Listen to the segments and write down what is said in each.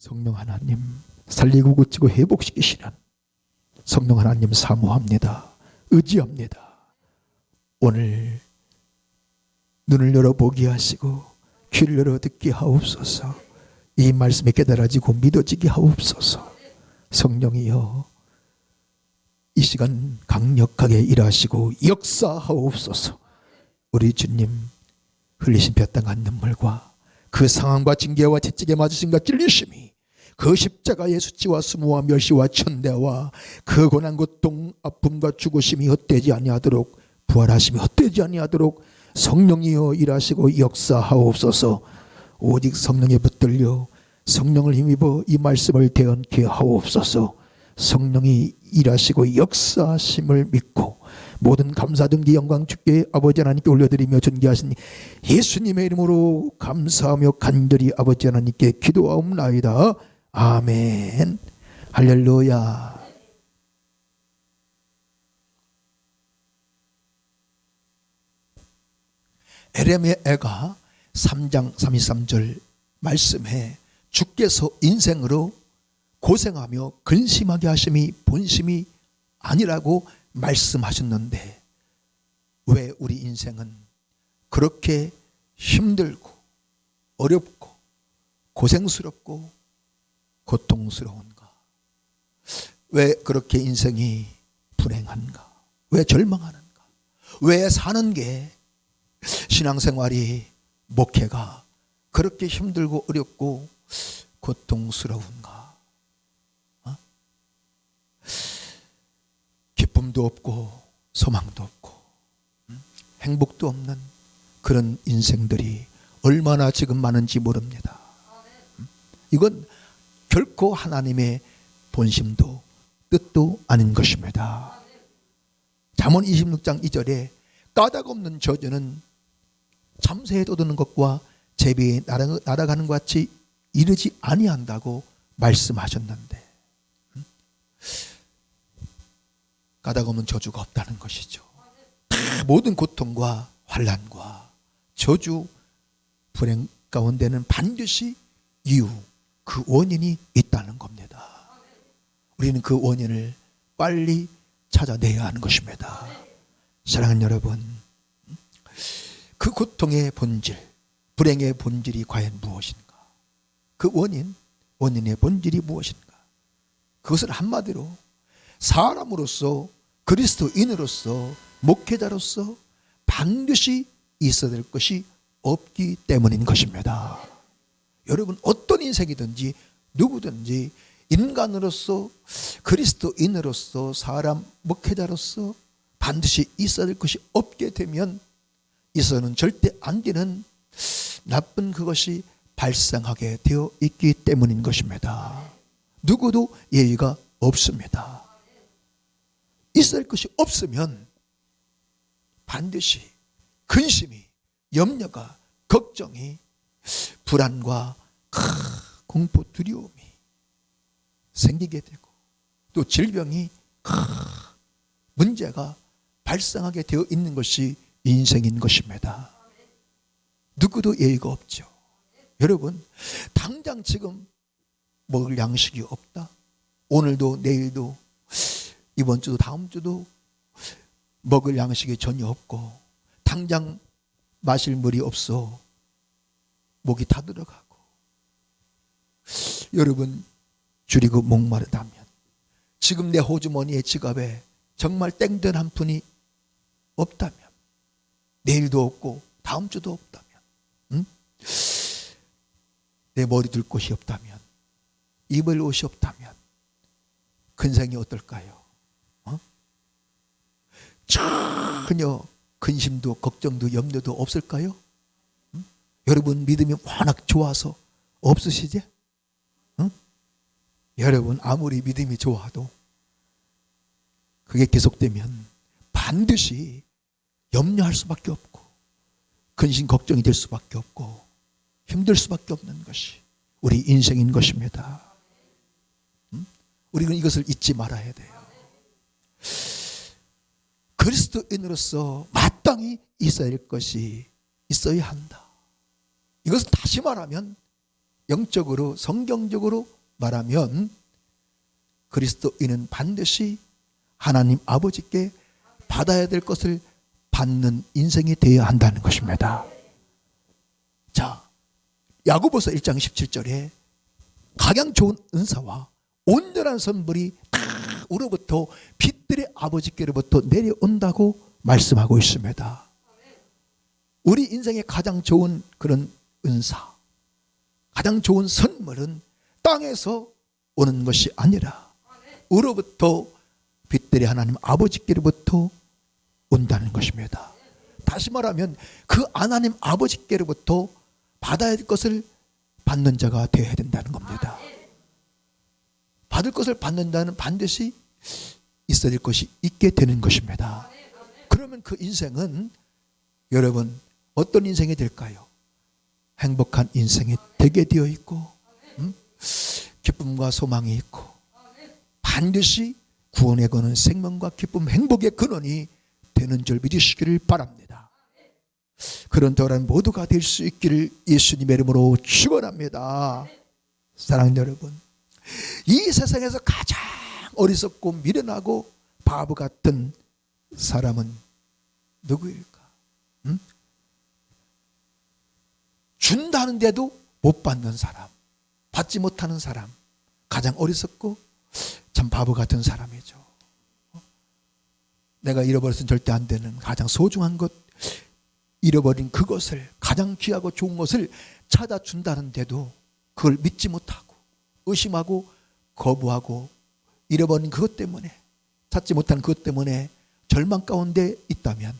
성령 하나님, 살리고 고치고 회복시키시는 성령 하나님 사모합니다. 의지합니다. 오늘 눈을 열어 보게 하시고 귀를 열어 듣게 하옵소서. 이 말씀이 깨달아지고 믿어지게 하옵소서. 성령이여, 이 시간 강력하게 일하시고 역사하옵소서. 우리 주님 흘리신 뼈땅한 눈물과 그 상황과 징계와 채찍에 맞으심과 찔리심이 그 십자가의 수치와 수모와 멸시와 천대와 그 고난 고통 아픔과 죽으심이 헛되지 아니하도록, 부활하심이 헛되지 아니하도록 성령이여 일하시고 역사하옵소서. 오직 성령에 붙들려 성령을 힘입어 이 말씀을 대언케 하옵소서. 성령이 일하시고 역사하심을 믿고 모든 감사 등기 영광 주께 아버지 하나님께 올려드리며 존귀하신 예수님의 이름으로 감사하며 간절히 아버지 하나님께 기도하옵나이다. 아멘. 할렐루야. 에레미야가 3장 33절 말씀에 주께서 인생으로 고생하며 근심하게 하심이 본심이 아니라고 말씀하셨는데, 왜 우리 인생은 그렇게 힘들고 어렵고 고생스럽고 고통스러운가? 왜 그렇게 인생이 불행한가? 왜 절망하는가? 왜 사는 게, 신앙생활이, 목회가 그렇게 힘들고 어렵고 고통스러운가? 기쁨도 없고 소망도 없고 행복도 없는 그런 인생들이 얼마나 지금 많은지 모릅니다. 이건 결코 하나님의 본심도 뜻도 아닌 것입니다. 잠언 26장 2절에 까닭 없는 저주는 참새에 돋는 것과 제비에 날아가는 것 같이 이르지 아니한다고 말씀하셨는데, 까닭 없는 저주가 없다는 것이죠. 모든 고통과 환난과 저주, 불행 가운데는 반드시 이유, 그 원인이 있다는 겁니다. 우리는 그 원인을 빨리 찾아내야 하는 것입니다. 사랑하는 여러분, 그 고통의 본질, 불행의 본질이 과연 무엇인가? 그 원인의 본질이 무엇인가? 그것은 한마디로 사람으로서, 그리스도인으로서, 목회자로서 반드시 있어야 될 것이 없기 때문인 것입니다. 여러분, 어떤 인생이든지 누구든지 인간으로서, 그리스도인으로서, 사람, 목회자로서 반드시 있어야 될 것이 없게 되면 있어서는 절대 안 되는 나쁜 그것이 발생하게 되어 있기 때문인 것입니다. 누구도 예의가 없습니다. 있을 것이 없으면 반드시 근심이, 염려가, 걱정이, 불안과 공포, 두려움이 생기게 되고, 또 질병이, 문제가 발생하게 되어 있는 것이 인생인 것입니다. 누구도 예의가 없죠. 여러분, 당장 지금 먹을 양식이 없다, 오늘도 내일도 이번 주도 다음 주도 먹을 양식이 전혀 없고, 당장 마실 물이 없어 목이 타들어가고, 여러분 줄이고 목마르다면, 지금 내 호주머니의 지갑에 정말 땡전 한 푼이 없다면, 내일도 없고 다음 주도 없다면, 내 머리 둘 곳이 없다면, 입을 옷이 없다면 근생이 어떨까요? 전혀 근심도 걱정도 염려도 없을까요? 여러분 믿음이 워낙 좋아서 없으시지? 여러분 아무리 믿음이 좋아도 그게 계속되면 반드시 염려할 수밖에 없고, 근심 걱정이 될 수밖에 없고, 힘들 수밖에 없는 것이 우리 인생인 것입니다. 우리는 이것을 잊지 말아야 돼요. 그리스도인으로서 마땅히 있어야 할 것이 있어야 한다. 이것은 다시 말하면 영적으로 성경적으로 말하면 그리스도인은 반드시 하나님 아버지께 받아야 될 것을 받는 인생이 되어야 한다는 것입니다. 자, 야고보서 1장 17절에 가장 좋은 은사와 온전한 선물이 다 우로부터 빛들의 아버지께로부터 내려온다고 말씀하고 있습니다. 우리 인생의 가장 좋은 그런 은사, 가장 좋은 선물은 땅에서 오는 것이 아니라 우로부터 빛들의 하나님 아버지께로부터 온다는 것입니다. 다시 말하면 그 하나님 아버지께로부터 받아야 할 것을 받는 자가 되어야 된다는 겁니다. 받을 것을 받는 자는 반드시 있어야 될 것이 있게 되는 것입니다. 그러면 그 인생은 여러분 어떤 인생이 될까요? 행복한 인생이 되게 되어 있고 기쁨과 소망이 있고 반드시 구원에 거는 생명과 기쁨, 행복의 근원이 되는 줄 믿으시기를 바랍니다. 그런 저런 모두가 될 수 있기를 예수님의 이름으로 축원합니다. 사랑하는 여러분, 이 세상에서 가장 어리석고 미련하고 바보 같은 사람은 누구일까? 준다는데도 못 받는 사람, 받지 못하는 사람, 가장 어리석고 참 바보 같은 사람이죠. 내가 잃어버려서는 절대 안 되는 가장 소중한 것, 잃어버린 그것을, 가장 귀하고 좋은 것을 찾아준다는데도 그걸 믿지 못하고 의심하고 거부하고 잃어버린 그것 때문에, 찾지 못한 그것 때문에 절망 가운데 있다면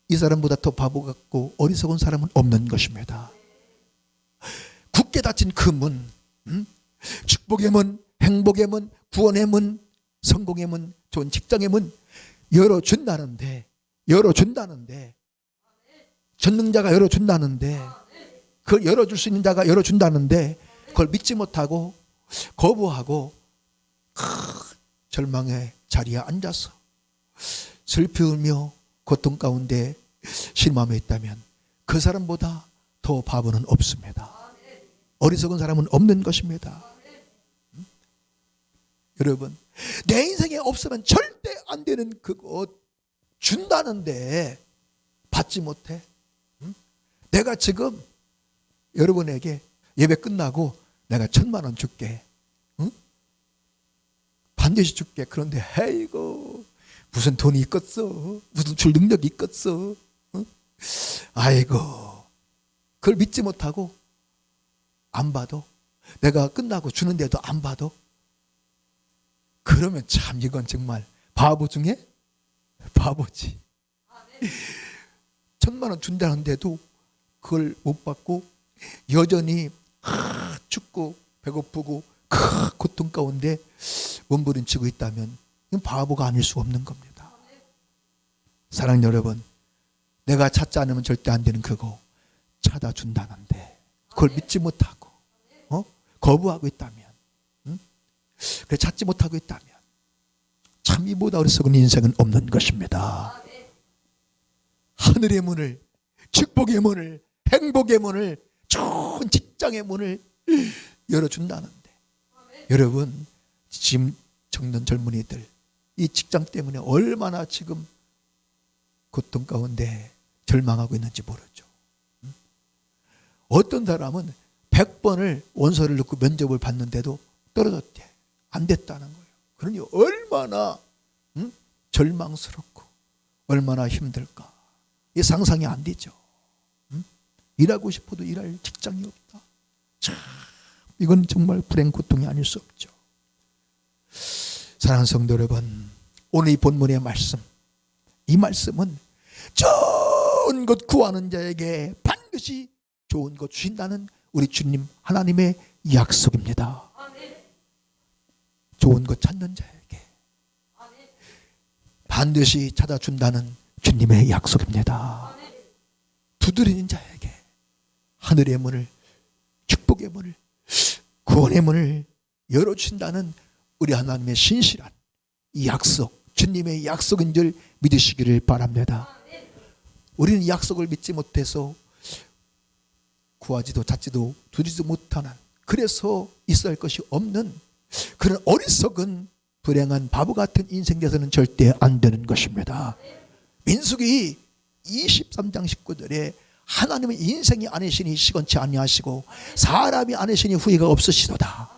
이 사람보다 더 바보 같고 어리석은 사람은 없는 것입니다. 굳게 닫힌 그 문, 축복의 문, 행복의 문, 구원의 문, 성공의 문, 좋은 직장의 문 열어준다는데 전능자가 열어준다는데, 그걸 열어줄 수 있는 자가 열어준다는데 그걸 믿지 못하고 거부하고 절망의 자리에 앉아서 슬피 울며 고통 가운데 실망에 있다면 그 사람보다 더 바보는 없습니다. 어리석은 사람은 없는 것입니다. 여러분, 내 인생에 없으면 절대 안 되는 그것 준다는데 받지 못해. 내가 지금 여러분에게 예배 끝나고 내가 1,000,000원 줄게. 반드시 줄게. 그런데 아이고 무슨 돈이 있겠어? 무슨 줄 능력이 있겠어? 아이고, 그걸 믿지 못하고 안 봐도, 내가 끝나고 주는데도 안 봐도, 그러면 참 이건 정말 바보 중에 바보지. 1,000,000원 준다는데도 그걸 못 받고 여전히 춥고 배고프고 고통 가운데 몸부림치고 있다면 이건 바보가 아닐 수 없는 겁니다. 사랑하는 여러분, 내가 찾지 않으면 절대 안 되는 그거 찾아준다는데 그걸 믿지 못하고 거부하고 있다면, 그래 찾지 못하고 있다면 참 이보다 어리석은 인생은 없는 것입니다. 하늘의 문을, 축복의 문을, 행복의 문을, 좋은 직장의 문을 열어준다는데, 여러분 지금 적는 젊은이들 이 직장 때문에 얼마나 지금 고통 가운데 절망하고 있는지 모르죠. 어떤 사람은 100번을 원서를 넣고 면접을 봤는데도 떨어졌대. 안 됐다는 거예요. 그러니 얼마나 절망스럽고 얼마나 힘들까. 이게 상상이 안 되죠. 일하고 싶어도 일할 직장이 없다. 참, 이건 정말 불행 고통이 아닐 수 없죠. 사랑하는 성도 여러분, 오늘 이 본문의 말씀, 이 말씀은 좋은 것 구하는 자에게 반드시 좋은 것 주신다는 우리 주님 하나님의 약속입니다. 좋은 것 찾는 자에게 반드시 찾아준다는 주님의 약속입니다. 두드리는 자에게 하늘의 문을, 축복의 문을, 구원의 문을 열어주신다는 우리 하나님의 신실한 이 약속, 주님의 약속인 줄 믿으시기를 바랍니다. 우리는 약속을 믿지 못해서 구하지도 찾지도 두지도 못하는 그래서 있어야 할 것이 없는 그런 어리석은 불행한 바보 같은 인생 되서는 절대 안 되는 것입니다. 민수기 23장 19절에 하나님은 인생이 아니시니 시건치 아니하시고 사람이 아니시니 후회가 없으시도다.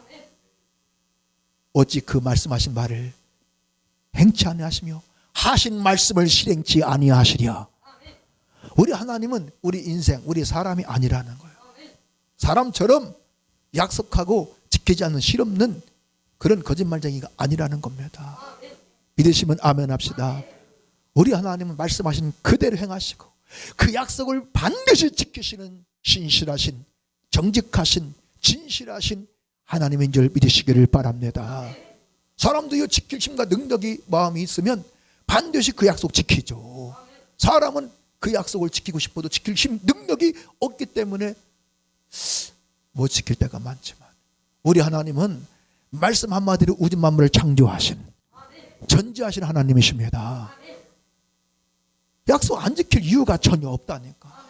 어찌 그 말씀하신 말을 행치 아니하시며 하신 말씀을 실행치 아니하시랴. 우리 하나님은 우리 인생, 우리 사람이 아니라는 거예요. 사람처럼 약속하고 지키지 않는 실없는 그런 거짓말쟁이가 아니라는 겁니다. 믿으시면 아멘 합시다. 우리 하나님은 말씀하신 그대로 행하시고 그 약속을 반드시 지키시는 신실하신, 정직하신, 진실하신 하나님인 줄 믿으시기를 바랍니다. 사람도 이 지킬 힘과 능력이 마음이 있으면 반드시 그 약속 지키죠. 사람은 그 약속을 지키고 싶어도 지킬 힘, 능력이 없기 때문에 못 지킬 때가 많지만 우리 하나님은 말씀 한마디로 우주 만물을 창조하신 전지하신 하나님이십니다. 약속 안 지킬 이유가 전혀 없다니까.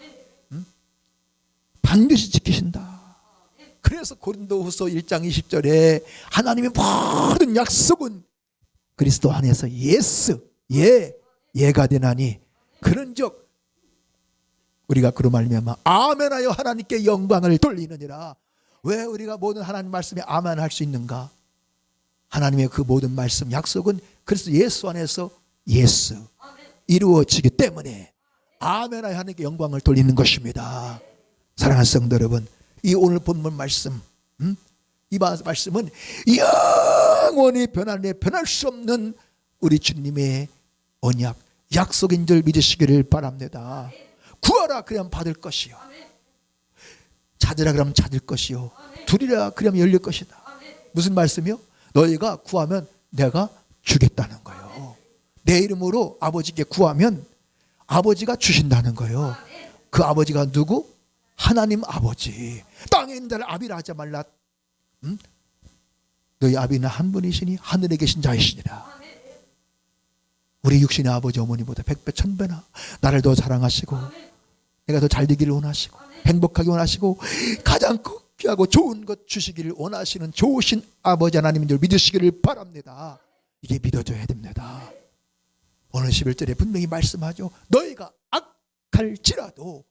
반드시 지키신다. 그래서 고린도후서 1장 20절에 하나님의 모든 약속은 그리스도 안에서 예가 되나니 그런즉 우리가 그로 말미암아 아멘하여 하나님께 영광을 돌리느니라. 왜 우리가 모든 하나님 말씀에 아멘할 수 있는가? 하나님의 그 모든 말씀 약속은 그리스도 예수 안에서 이루어지기 때문에 아멘하여 하나님께 영광을 돌리는 것입니다. 사랑하는 성도 여러분, 이 오늘 본문 말씀, 이 말씀은 영원히 변할 수 없는 우리 주님의 언약, 약속인 줄 믿으시기를 바랍니다. 구하라 그러면 받을 것이요, 찾으라 그러면 찾을 것이요, 두리라 그러면 열릴 것이다. 무슨 말씀이요? 너희가 구하면 내가 주겠다는 거예요. 내 이름으로 아버지께 구하면 아버지가 주신다는 거예요. 그 아버지가 누구? 하나님 아버지. 땅에 있는 자를 아비라 하지 말라. 너희 아비는 한 분이시니 하늘에 계신 자이시니라. 우리 육신의 아버지 어머니보다 100배 1000배나 나를 더 사랑하시고 내가 더 잘 되기를 원하시고 행복하게 원하시고 가장 귀하고 좋은 것 주시기를 원하시는 좋으신 아버지 하나님인 줄 믿으시기를 바랍니다. 이게 믿어져야 됩니다. 오늘 11절에 분명히 말씀하죠. 너희가 악할지라도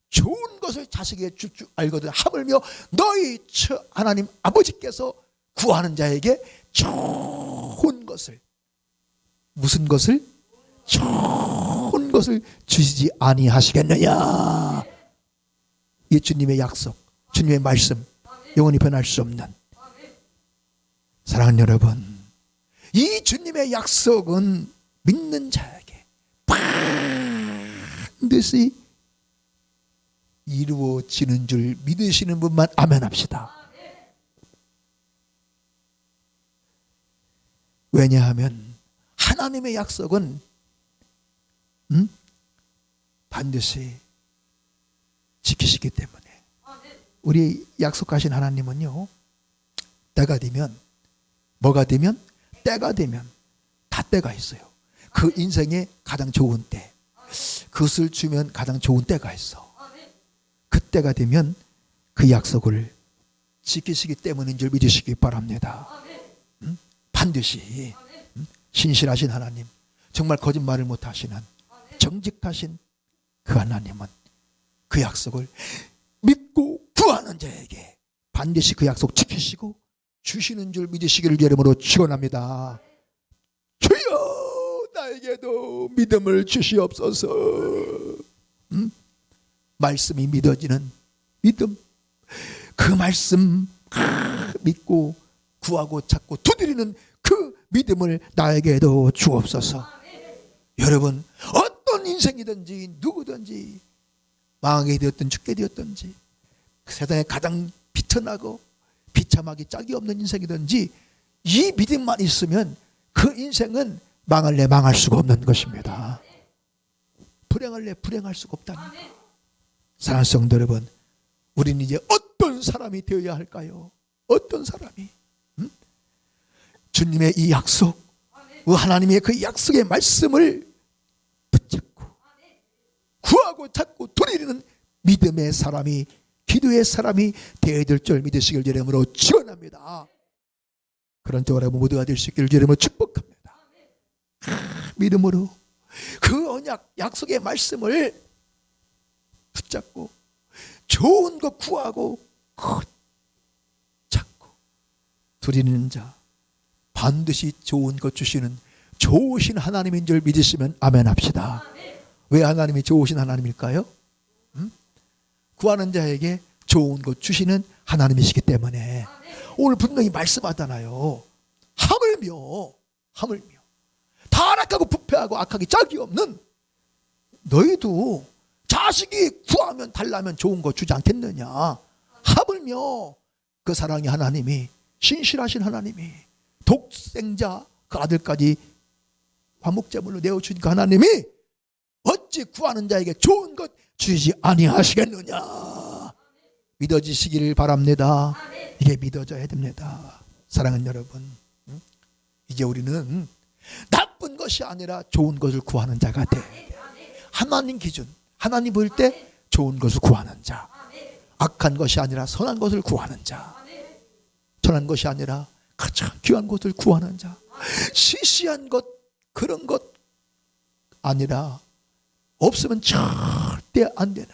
좋은 것을 자식에게 줄 줄 알거든 하물며 너희 하나님 아버지께서 구하는 자에게 좋은 것을, 무슨 것을? 좋은 것을 주시지 아니하시겠느냐. 이 주님의 약속, 주님의 말씀, 영원히 변할 수 없는. 사랑하는 여러분, 이 주님의 약속은 믿는 자에게 반드시 이루어지는 줄 믿으시는 분만 아멘합시다. 왜냐하면 하나님의 약속은 반드시 지키시기 때문에. 우리 약속하신 하나님은요, 때가 되면, 뭐가 되면? 때가 되면 다 때가 있어요. 그 인생에 가장 좋은 때, 그것을 주면 가장 좋은 때가 있어. 그때가 되면 그 약속을 지키시기 때문인 줄 믿으시기 바랍니다. 반드시 신실하신 하나님, 정말 거짓말을 못하시는 정직하신 그 하나님은 그 약속을 믿고 구하는 자에게 반드시 그 약속 지키시고 주시는 줄 믿으시기를 이름으로 축원합니다. 주여 나에게도 믿음을 주시옵소서. 말씀이 믿어지는 믿음, 그 말씀 믿고 구하고 찾고 두드리는 그 믿음을 나에게도 주옵소서. 여러분, 어떤 인생이든지 누구든지 망하게 되었든 죽게 되었든지 그 세상에 가장 비천하고 비참하기 짝이 없는 인생이든지 이 믿음만 있으면 그 인생은 망할래 망할 수가 없는 것입니다. 불행할래 불행할 수가 없다니. 사랑하는 성도 여러분, 우리는 이제 어떤 사람이 되어야 할까요? 어떤 사람이? 주님의 이 약속, 하나님의 그 약속의 말씀을 붙잡고 구하고 찾고 두드리는 믿음의 사람이 기도의 사람이 되어야 될 줄 믿으시길 이름으로 축원합니다. 그런 저와 여러분 모두가 될 수 있기를 이름으로 축복합니다. 믿음으로 그 언약 약속의 말씀을 붙잡고 좋은 것 구하고 찾고 두리는 자 반드시 좋은 것 주시는 좋으신 하나님인 줄 믿으시면 아멘 합시다. 왜 하나님이 좋으신 하나님일까요? 구하는 자에게 좋은 것 주시는 하나님이시기 때문에 오늘 분명히 말씀하잖아요. 하물며 타락하고 부패하고 악하기 짝이 없는 너희도 자식이 구하면 달라면 좋은 거 주지 않겠느냐. 하물며 그 사랑의 하나님이 신실하신 하나님이 독생자 그 아들까지 화목제물로 내어주신 그 하나님이 어찌 구하는 자에게 좋은 것 주시지 아니하시겠느냐. 믿어지시기를 바랍니다. 이게 믿어져야 됩니다. 사랑하는 여러분, 이제 우리는 나쁜 것이 아니라 좋은 것을 구하는 자가 돼. 하나님 기준, 하나님 볼 때 좋은 것을 구하는 자, 악한 것이 아니라 선한 것을 구하는 자, 선한 것이 아니라 가장 귀한 것을 구하는 자, 시시한 것 그런 것 아니라 없으면 절대 안 되는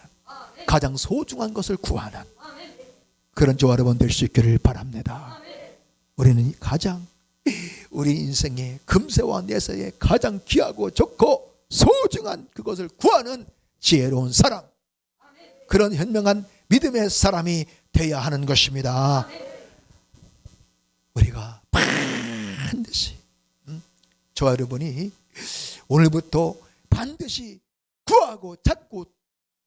가장 소중한 것을 구하는 그런 저와 여러분 될 수 있기를 바랍니다. 우리는 가장 우리 인생의 금세와 내세에 가장 귀하고 좋고 소중한 그것을 구하는 지혜로운 사람, 그런 현명한 믿음의 사람이 되어야 하는 것입니다. 우리가 반드시 저와 여러분이 오늘부터 반드시 구하고 찾고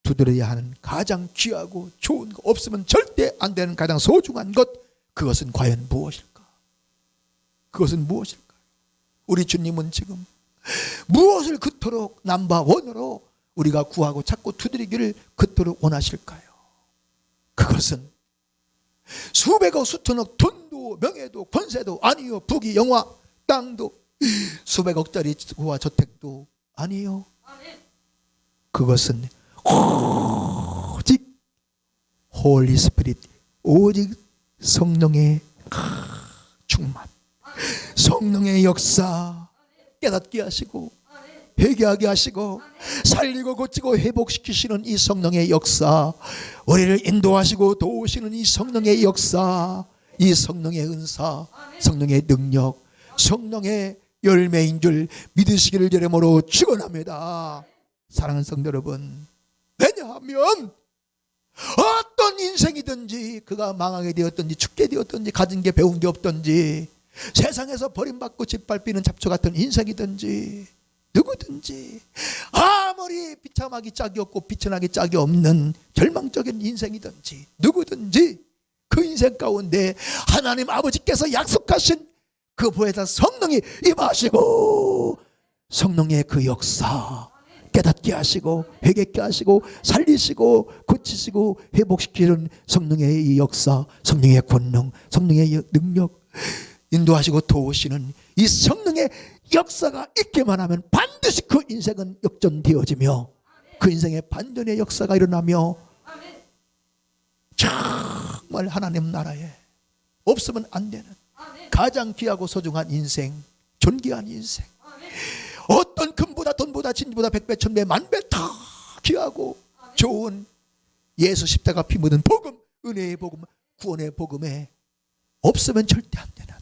두드려야 하는 가장 귀하고 좋은 것, 없으면 절대 안 되는 가장 소중한 것, 그것은 과연 무엇일까? 그것은 무엇일까? 우리 주님은 지금 무엇을 그토록 넘버원으로 우리가 구하고 찾고 두드리기를 그토록 원하실까요? 그것은 수백억 수천억 돈도 명예도 권세도 아니요, 부귀 영화 땅도 수백억짜리 부와 저택도 아니요. 그것은 오직 홀리 스피릿, 오직 성령의 충만, 성령의 역사 깨닫게 하시고 회개하게 하시고 살리고 고치고 회복시키시는 이 성령의 역사, 우리를 인도하시고 도우시는 이 성령의 역사, 이 성령의 은사, 성령의 능력, 성령의 열매인 줄 믿으시기를 이름으로 축원합니다. 사랑하는 성도 여러분, 왜냐하면 어떤 인생이든지 그가 망하게 되었든지 죽게 되었든지 가진 게 배운 게 없든지 세상에서 버림받고 짓밟히는 잡초 같은 인생이든지 누구든지 아무리 비참하기 짝이 없고 비천하기 짝이 없는 절망적인 인생이든지 누구든지 그 인생 가운데 하나님 아버지께서 약속하신 그 보혜사 성령이 임하시고 성령의 그 역사 깨닫게 하시고 회개케 하시고 살리시고 고치시고 회복시키는 성령의 이 역사, 성령의 권능, 성령의 능력, 인도하시고 도우시는 이 성령의 역사가 있기만 하면 반드시 그 인생은 역전되어지며 그 인생의 반전의 역사가 일어나며 정말 하나님 나라에 없으면 안 되는 가장 귀하고 소중한 인생, 존귀한 인생, 어떤 금보다 돈보다 진보다 백배 천배 만배 다 귀하고 좋은 예수 십자가 피 묻은 복음, 은혜의 복음, 구원의 복음에 없으면 절대 안 되는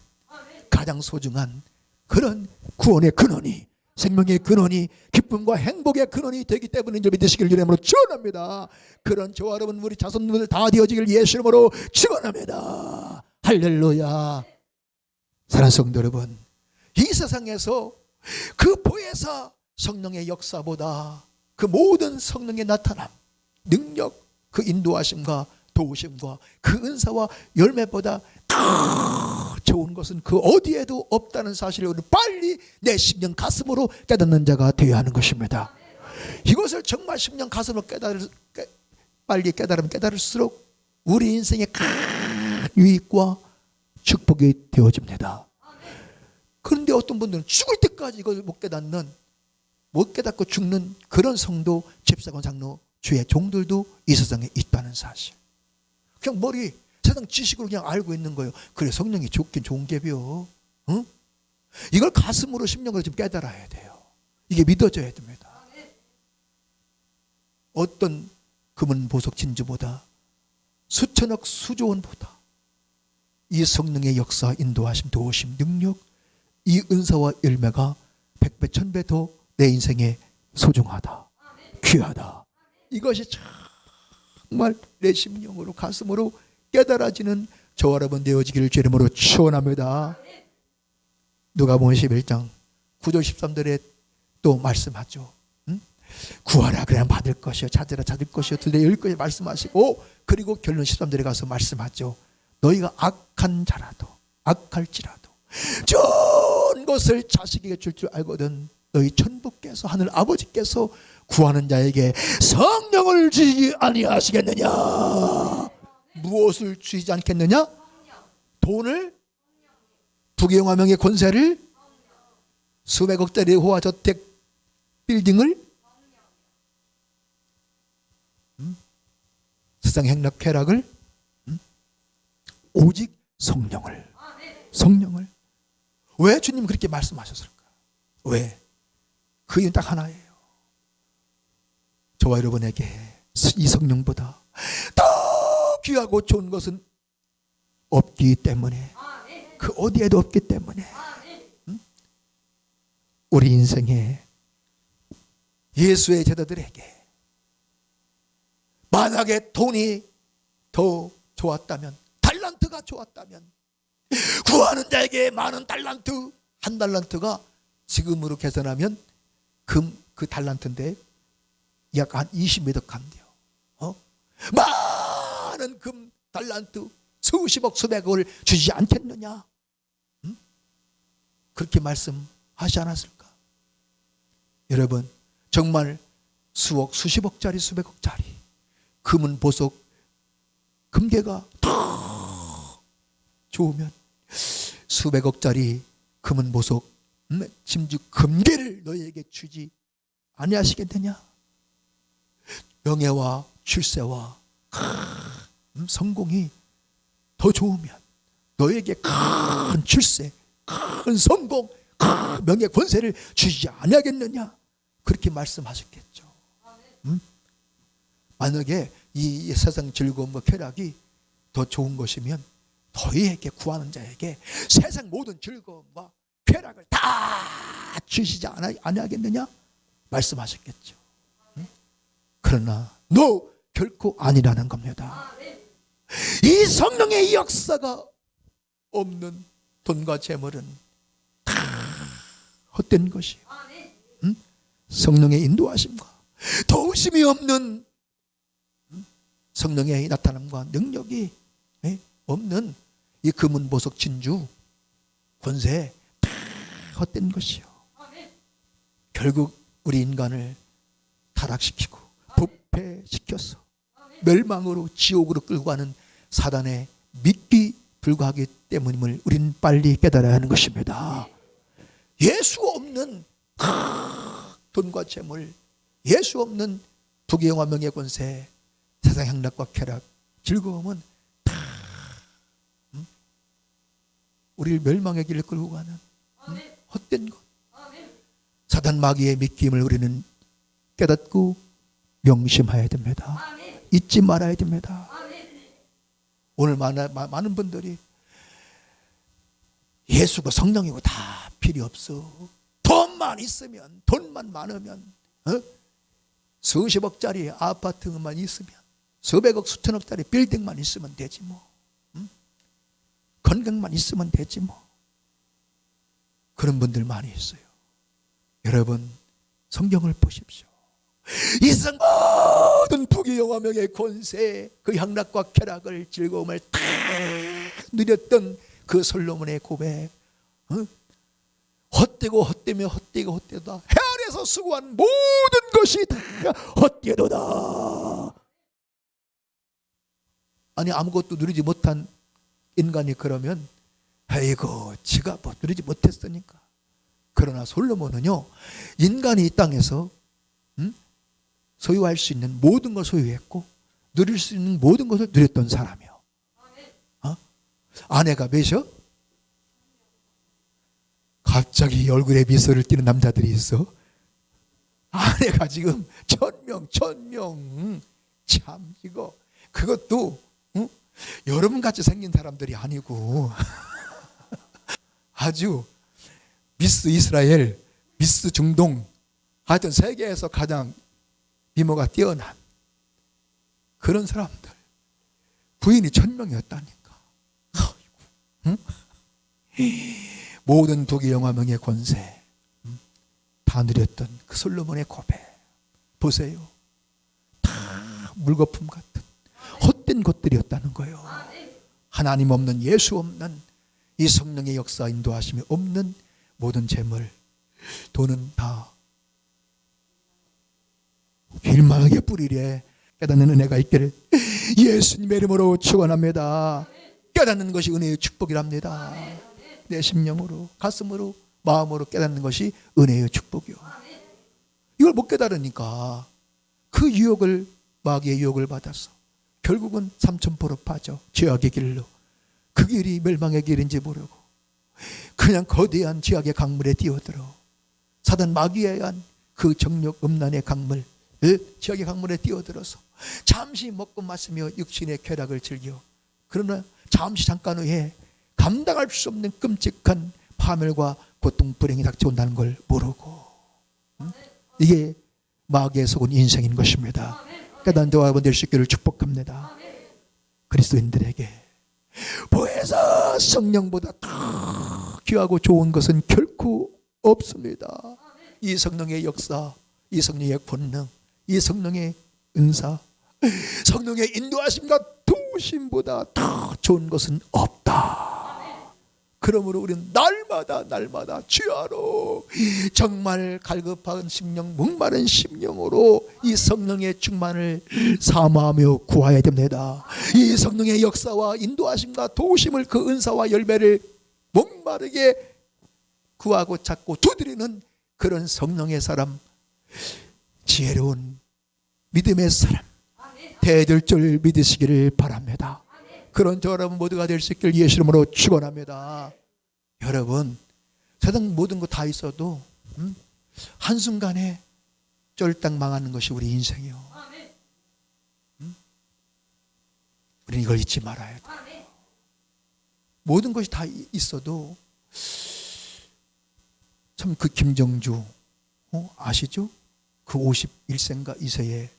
가장 소중한 그런 구원의 근원이, 생명의 근원이, 기쁨과 행복의 근원이 되기 때문에 믿으시길 이름으로 축원합니다. 그런 저와 여러분 우리 자손들 다 되어지길 예수 이름으로 축원합니다. 할렐루야. 사랑하는 성도 여러분, 이 세상에서 그 보혜사 성령의 역사보다 그 모든 성령의 나타남, 능력, 그 인도하심과 도우심과 그 은사와 열매보다 더 좋은 것은 그 어디에도 없다는 사실을 우리 빨리 내 심령 가슴으로 깨닫는 자가 되어야 하는 것입니다. 이것을 정말 심령 가슴으로 빨리 깨달으면 깨달을수록 우리 인생의 큰 유익과 축복이 되어집니다. 그런데 어떤 분들은 죽을 때까지 이걸 못 깨닫고 죽는 그런 성도, 집사관, 장로, 주의 종들도 이 세상에 있다는 사실. 그냥 머리 세상 지식으로 그냥 알고 있는 거예요. 그래 성령이 좋긴 좋은 게요. 응? 이걸 가슴으로 심령으로 좀 깨달아야 돼요. 이게 믿어져야 됩니다. 어떤 금은 보석 진주보다 수천억 수조원보다 이 성령의 역사, 인도하심, 도우심, 능력, 이 은사와 열매가 백배 천배 더 내 인생에 소중하다, 귀하다. 이것이 정말 내 심령으로 가슴으로 깨달아지는 저와 여러분 되어지기를 주의 이름으로 축원합니다. 누가복음 11장 9절 13절에 또 말씀하죠. 구하라 그래야 받을 것이요, 찾으라 찾을 것이요, 들려 열 것이요 말씀하시고, 그리고 결론 13절에 가서 말씀하죠. 너희가 악한 자라도 악할지라도 좋은 것을 자식에게 줄 줄 알거든 너희 천부께서 하늘 아버지께서 구하는 자에게 성령을 주지 아니하시겠느냐. 무엇을 주시지 않겠느냐? 돈을, 부귀영화명의 권세를, 수백억짜리 호화저택 빌딩을, 세상 행락 쾌락을, 오직 성령을. 성령을. 왜 주님 그렇게 말씀하셨을까? 왜? 그 이유는 딱 하나예요. 저와 여러분에게 이 성령보다 더 귀하고 좋은 것은 없기 때문에, 그 어디에도 없기 때문에, 우리 인생에 예수의 제자들에게 만약에 돈이 더 좋았다면, 달란트가 좋았다면, 구하는 자에게 많은 달란트, 한 달란트가 지금으로 계산하면 그 달란트인데 약 한 20몇 억 한대요. 많은 금 달란트 수십억 수백억을 주지 않겠느냐? 그렇게 말씀하지 않았을까? 여러분 정말 수억 수십억짜리 수백억짜리 금은 보석 금괴가 더 좋으면 수백억짜리 금은 보석 심지어 금괴를 너희에게 주지 아니하시겠느냐? 명예와 출세와 성공이 더 좋으면 너희에게 큰 출세, 큰 성공, 큰 명예 권세를 주지 아니하겠느냐? 그렇게 말씀하셨겠죠. 만약에 이 세상 즐거움과 쾌락이 더 좋은 것이면 너희에게 구하는 자에게 세상 모든 즐거움과 쾌락을 다 주시지 아니하겠느냐? 말씀하셨겠죠. 그러나 너 결코 아니라는 겁니다. 이 성령의 역사가 없는 돈과 재물은 다 헛된 것이요. 성령의 인도하심과 도우심이 없는, 성령의 나타남과 능력이 없는 이 금은 보석 진주 권세 다 헛된 것이요. 결국 우리 인간을 타락시키고 부패시켜서 멸망으로 지옥으로 끌고 가는 사단의 미끼 불과하기 때문임을 우리는 빨리 깨달아야 하는 것입니다. 예수 없는 돈과 재물, 예수 없는 부귀영화 명예 권세, 세상 향락과 쾌락, 즐거움은 다 우리를 멸망의 길을 끌고 가는 헛된 것. 사단 마귀의 미끼임을 우리는 깨닫고 명심해야 됩니다. 잊지 말아야 됩니다. 오늘 많은 분들이 예수고 성령이고 다 필요 없어. 돈만 있으면, 돈만 많으면, 수십억짜리 아파트만 있으면, 수백억 수천억짜리 빌딩만 있으면 되지 뭐. 건강만 있으면 되지 뭐. 그런 분들 많이 있어요. 여러분 성경을 보십시오. 이 세상 모든 부귀영화 명예 권세, 그 향락과 쾌락을, 즐거움을 다 누렸던 그 솔로몬의 고백, 헛되고 헛되며 헛되고 헛되다, 해 아래서 수고한 모든 것이 다 헛되도다. 아니 아무것도 누리지 못한 인간이 그러면 아이고 지가 뭐 누리지 못했으니까. 그러나 솔로몬은요, 인간이 이 땅에서 소유할 수 있는 모든 걸 소유했고 누릴 수 있는 모든 것을 누렸던 사람이요. 아내가 몇이요? 갑자기 얼굴에 미소를 띠는 남자들이 있어. 아내가 지금 1000명. 참 이거 그것도 여러분같이 생긴 사람들이 아니고 아주 미스 이스라엘, 미스 중동, 하여튼 세계에서 가장 미모가 뛰어난 그런 사람들. 부인이 1000명이었다니까. 응? 모든 독의 영화명의 권세 다 누렸던 그 솔로몬의 고백 보세요. 다 물거품 같은 헛된 것들이었다는 거예요. 하나님 없는, 예수 없는, 이 성령의 역사 인도하심이 없는 모든 재물, 돈은 다 일망하게 뿌리래. 깨닫는 은혜가 있기를 예수님의 이름으로 축원합니다. 깨닫는 것이 은혜의 축복이랍니다. 내 심령으로, 가슴으로, 마음으로 깨닫는 것이 은혜의 축복이요. 이걸 못 깨달으니까 그 유혹을, 마귀의 유혹을 받아서 결국은 삼천포로 빠져 죄악의 길로, 그 길이 멸망의 길인지 모르고 그냥 거대한 죄악의 강물에 뛰어들어 사단 마귀에 의한 그 정욕 음란의 강물, 죄악의 강물에 뛰어들어서 잠시 먹고 마시며 육신의 쾌락을 즐겨, 그러나 잠시 잠깐 후에 감당할 수 없는 끔찍한 파멸과 고통, 불행이 닥쳐온다는 걸 모르고, 이게 마귀의 속은 인생인 것입니다. 깨닫는 저와 여러분 될 수 있기를 축복합니다. 그리스도인들에게 보혜사 성령보다 더 귀하고 좋은 것은 결코 없습니다. 이 성령의 역사, 이 성령의 권능, 이 성령의 은사, 성령의 인도하심과 도우심보다 더 좋은 것은 없다. 그러므로 우리는 날마다 주야로 정말 갈급한 심령, 목마른 심령으로 이 성령의 충만을 사모하며 구해야 됩니다. 이 성령의 역사와 인도하심과 도우심을, 그 은사와 열매를 목마르게 구하고 찾고 두드리는 그런 성령의 사람, 지혜로운 믿음의 사람 되어질 줄 믿으시기를 바랍니다. 그런 저 여러분 모두가 될 수 있기를 예수 이름으로 축원합니다. 여러분, 세상 모든 거 다 있어도 한순간에 쫄딱 망하는 것이 우리 인생이요. 우리는 이걸 잊지 말아야 돼요. 모든 것이 다 있어도 참 그 김정주 아시죠? 그 51세인가 2세에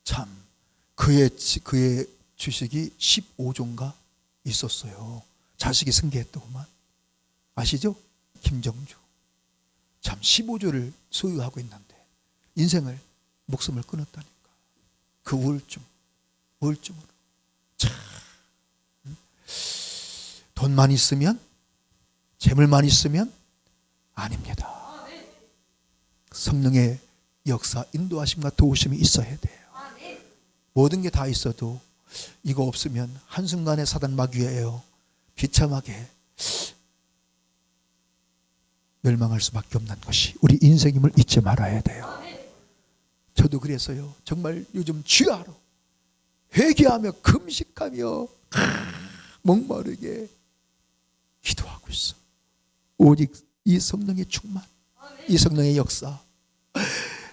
참 그의 주식이 15조인가 있었어요. 자식이 승계했더구만. 아시죠? 김정주. 참 15조를 소유하고 있는데 인생을, 목숨을 끊었다니까. 그 우울증으로. 참 돈만 있으면, 재물만 있으면 아닙니다. 성령의 역사, 인도하심과 도우심이 있어야 돼요. 모든 게 다 있어도 이거 없으면 한순간에 사단 마귀예요. 비참하게 멸망할 수밖에 없는 것이 우리 인생임을 잊지 말아야 돼요. 저도 그래서요, 정말 요즘 주야로 회개하며 금식하며 목마르게 기도하고 있어. 오직 이 성령의 충만, 이 성령의 역사,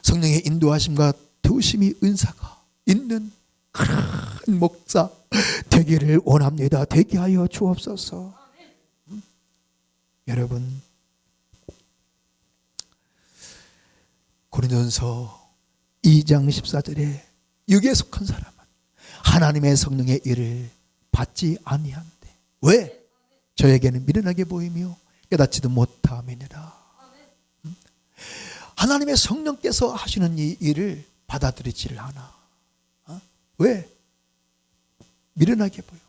성령의 인도하심과 도우심이, 은사가 있는 큰 목사 되기를 원합니다. 되게 하여 주옵소서. 여러분, 고린도전서 2장 14절에 육에 속한 사람은 하나님의 성령의 일을 받지 아니한대. 왜? 저에게는 미련하게 보이며 깨닫지도 못함이니라. 하나님의 성령께서 하시는 이 일을 받아들이지를 않아. 왜? 미련하게 보여.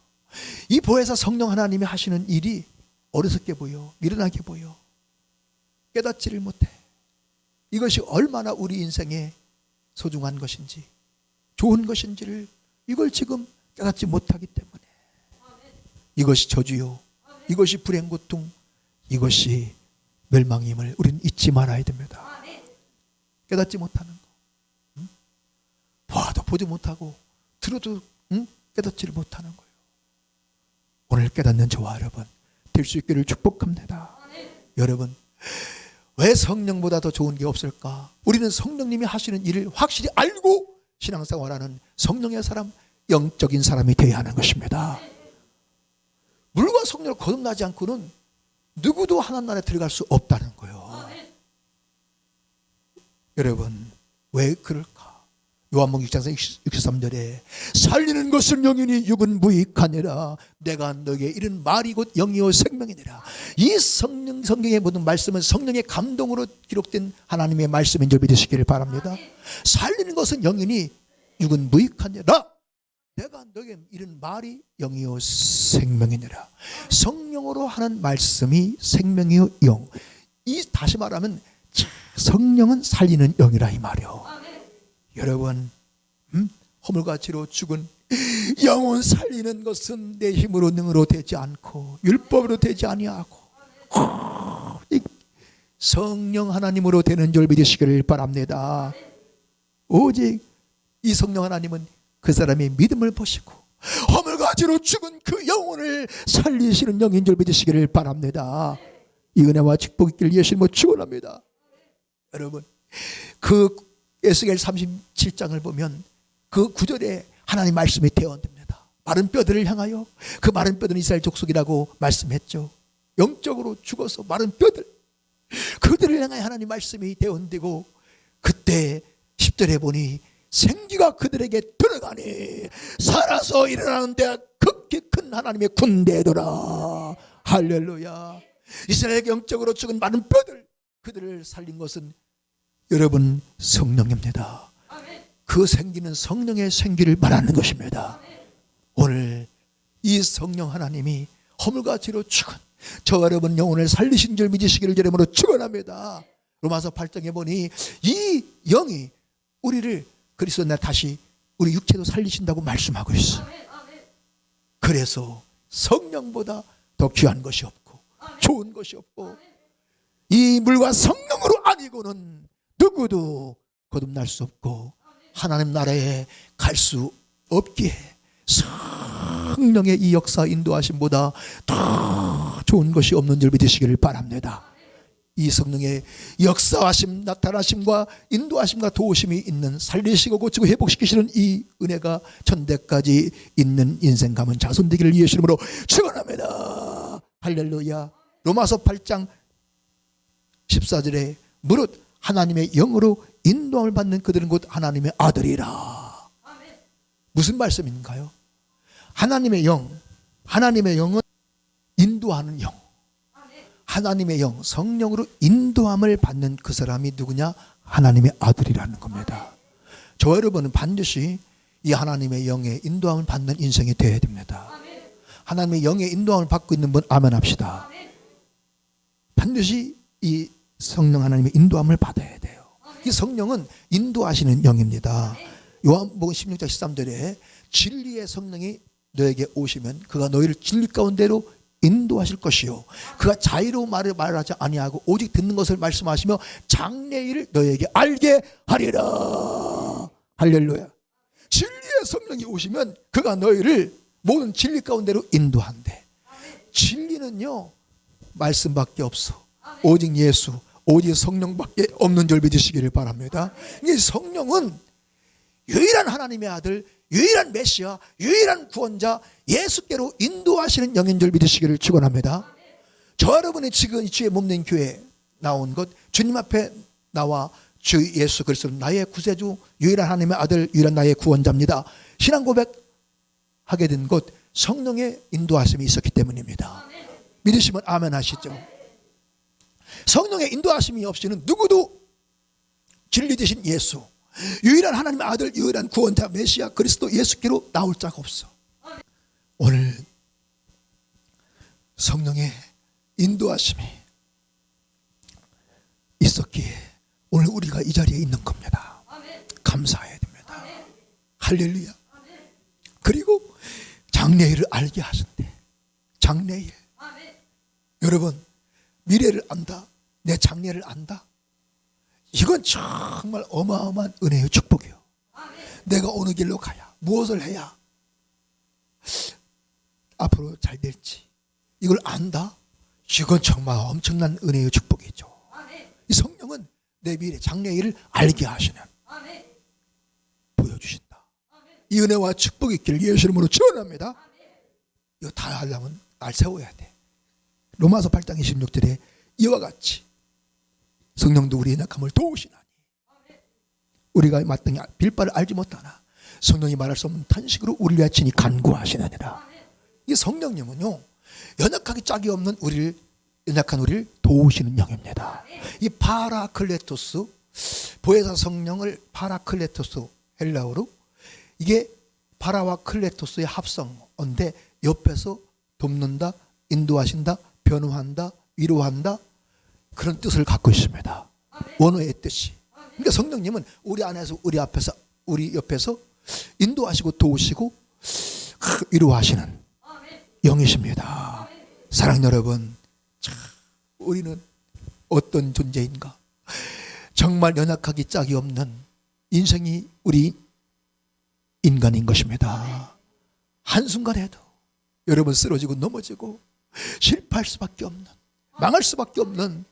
이 보혜사 성령 하나님이 하시는 일이 어리석게 보여, 미련하게 보여. 깨닫지를 못해. 이것이 얼마나 우리 인생에 소중한 것인지, 좋은 것인지를 이걸 지금 깨닫지 못하기 때문에 이것이 저주요, 이것이 불행, 고통, 이것이 멸망임을 우리는 잊지 말아야 됩니다. 깨닫지 못하는 거, 봐도 보지 못하고 들어도 깨닫지를 못하는 거예요. 오늘 깨닫는 저와 여러분 될 수 있기를 축복합니다. 여러분, 왜 성령보다 더 좋은 게 없을까? 우리는 성령님이 하시는 일을 확실히 알고 신앙생활하는 성령의 사람, 영적인 사람이 되어야 하는 것입니다. 물과 성령을 거듭나지 않고는 누구도 하나님 나라에 들어갈 수 없다는 거예요. 여러분, 왜 그럴까? 요한복음 6장 63절에 살리는 것은 영이니 육은 무익하니라. 내가 너에게 이른 말이 곧 영이요 생명이니라. 이 성경의 모든 말씀은 성령의 감동으로 기록된 하나님의 말씀인 줄 믿으시기를 바랍니다. 살리는 것은 영이니 육은 무익하니라. 내가 너에게 이른 말이 영이요 생명이니라. 성령으로 하는 말씀이 생명이요 영. 이 다시 말하면 성령은 살리는 영이라 이 말이요. 여러분, 허물과치로 죽은 영혼 살리는 것은 내 힘으로 능으로 되지 않고 율법으로 되지 아니하고 성령 하나님으로 되는 줄 믿으시기를 바랍니다. 오직 이 성령 하나님은 그 사람의 믿음을 보시고 허물과치로 죽은 그 영혼을 살리시는 영인 줄 믿으시기를 바랍니다. 이 은혜와 축복이 있기를 예수님으로 축원합니다. 여러분, 그 에스겔 37장을 보면 그 9절에 하나님 말씀이 대언됩니다. 마른 뼈들을 향하여, 그 마른 뼈들은 이스라엘 족속이라고 말씀했죠. 영적으로 죽어서 마른 뼈들, 그들을 향하여 하나님 말씀이 대언되고, 그때 10절에 보니 생기가 그들에게 들어가니 살아서 일어나는 데가 극히 큰 하나님의 군대더라. 할렐루야. 이스라엘 영적으로 죽은 마른 뼈들, 그들을 살린 것은 여러분 성령입니다. 그 생기는 성령의 생기를 말하는 것입니다. 오늘 이 성령 하나님이 허물과치로 죽은 저 여러분 영혼을 살리신 줄 믿으시기를 이름으로 축원합니다. 로마서 8장에 보니 이 영이 우리를 그리스도 날 다시 우리 육체도 살리신다고 말씀하고 있어. 그래서 성령보다 더 귀한 것이 없고 좋은 것이 없고 이 물과 성령으로 아니고는 누구도 거듭날 수 없고 하나님 나라에 갈 수 없기에 성령의 이 역사 인도하심보다 더 좋은 것이 없는 줄 믿으시기를 바랍니다. 이 성령의 역사하심, 나타나심과 인도하심과 도우심이 있는 살리시고 고치고 회복시키시는 이 은혜가 천대까지 있는 인생 가문 자손 되기를 예수 이름으로 축원합니다. 할렐루야. 로마서 8장 14절에 무릇 하나님의 영으로 인도함을 받는 그들은 곧 하나님의 아들이라. 무슨 말씀인가요? 하나님의 영, 하나님의 영은 인도하는 영, 하나님의 영, 성령으로 인도함을 받는 그 사람이 누구냐? 하나님의 아들이라는 겁니다. 저 여러분은 반드시 이 하나님의 영의 인도함을 받는 인생이 되어야 됩니다. 하나님의 영의 인도함을 받고 있는 분 아멘 합시다. 반드시 이 성령 하나님의 인도함을 받아야 돼요. 이 성령은 인도하시는 영입니다. 요한복음 16장 13절에 진리의 성령이 너에게 오시면 그가 너희를 진리 가운데로 인도하실 것이요 그가 자유로 말하지 아니하고 오직 듣는 것을 말씀하시며 장래일을 너에게 알게 하리라. 할렐루야. 진리의 성령이 오시면 그가 너희를 모든 진리 가운데로 인도한대. 진리는요 말씀밖에 없어. 오직 예수, 오직 성령밖에 없는 줄 믿으시기를 바랍니다. 이 성령은 유일한 하나님의 아들, 유일한 메시아, 유일한 구원자 예수께로 인도하시는 영인 줄 믿으시기를 축원합니다. 저 여러분이 지금 이 주의 몸된 교회에 나온 것, 주님 앞에 나와 주 예수 그리스도는 나의 구세주, 유일한 하나님의 아들, 유일한 나의 구원자입니다. 신앙 고백하게 된 것 성령의 인도하심이 있었기 때문입니다. 믿으시면 아멘 하시죠. 성령의 인도하심이 없이는 누구도 진리 되신 예수, 유일한 하나님의 아들, 유일한 구원자 메시아 그리스도 예수께로 나올 자가 없어. 오늘 성령의 인도하심이 있었기에 오늘 우리가 이 자리에 있는 겁니다. 감사해야 됩니다. 할렐루야. 그리고 장래일을 알게 하신대. 장래일. 여러분 미래를 안다, 내 장래를 안다, 이건 정말 어마어마한 은혜의 축복이에요. 내가 어느 길로 가야, 무엇을 해야 앞으로 잘 될지 이걸 안다? 이건 정말 엄청난 은혜의 축복이죠. 이 성령은 내 미래 장래일을 알게 하시는, 보여주신다. 이 은혜와 축복이 있기를 예수 이름으로 축원합니다. 이거 다 하려면 날 세워야 돼. 로마서 8장 26절에 이와 같이 성령도 우리의 약함을 도우시나니 우리가 마땅히 빌 바를 알지 못하나 성령이 말할 수 없는 탄식으로 우리를 위하여 친히 간구하시느니라. 이 성령님은요, 연약하기 짝이 없는 우리를, 연약한 우리를 도우시는 영입니다. 이 파라클레토스, 보혜사 성령을 파라클레토스, 헬라어로 이게 파라와 클레토스의 합성어인데 옆에서 돕는다, 인도하신다, 변호한다, 위로한다, 그런 뜻을 갖고 있습니다. 원어의 뜻이. 그러니까 성령님은 우리 안에서, 우리 앞에서, 우리 옆에서 인도하시고 도우시고 위로하시는 영이십니다. 사랑하는 여러분, 참 우리는 어떤 존재인가? 정말 연약하기 짝이 없는 인생이 우리 인간인 것입니다. 한순간에도 여러분 쓰러지고 넘어지고 실패할 수밖에 없는, 망할 수밖에 없는,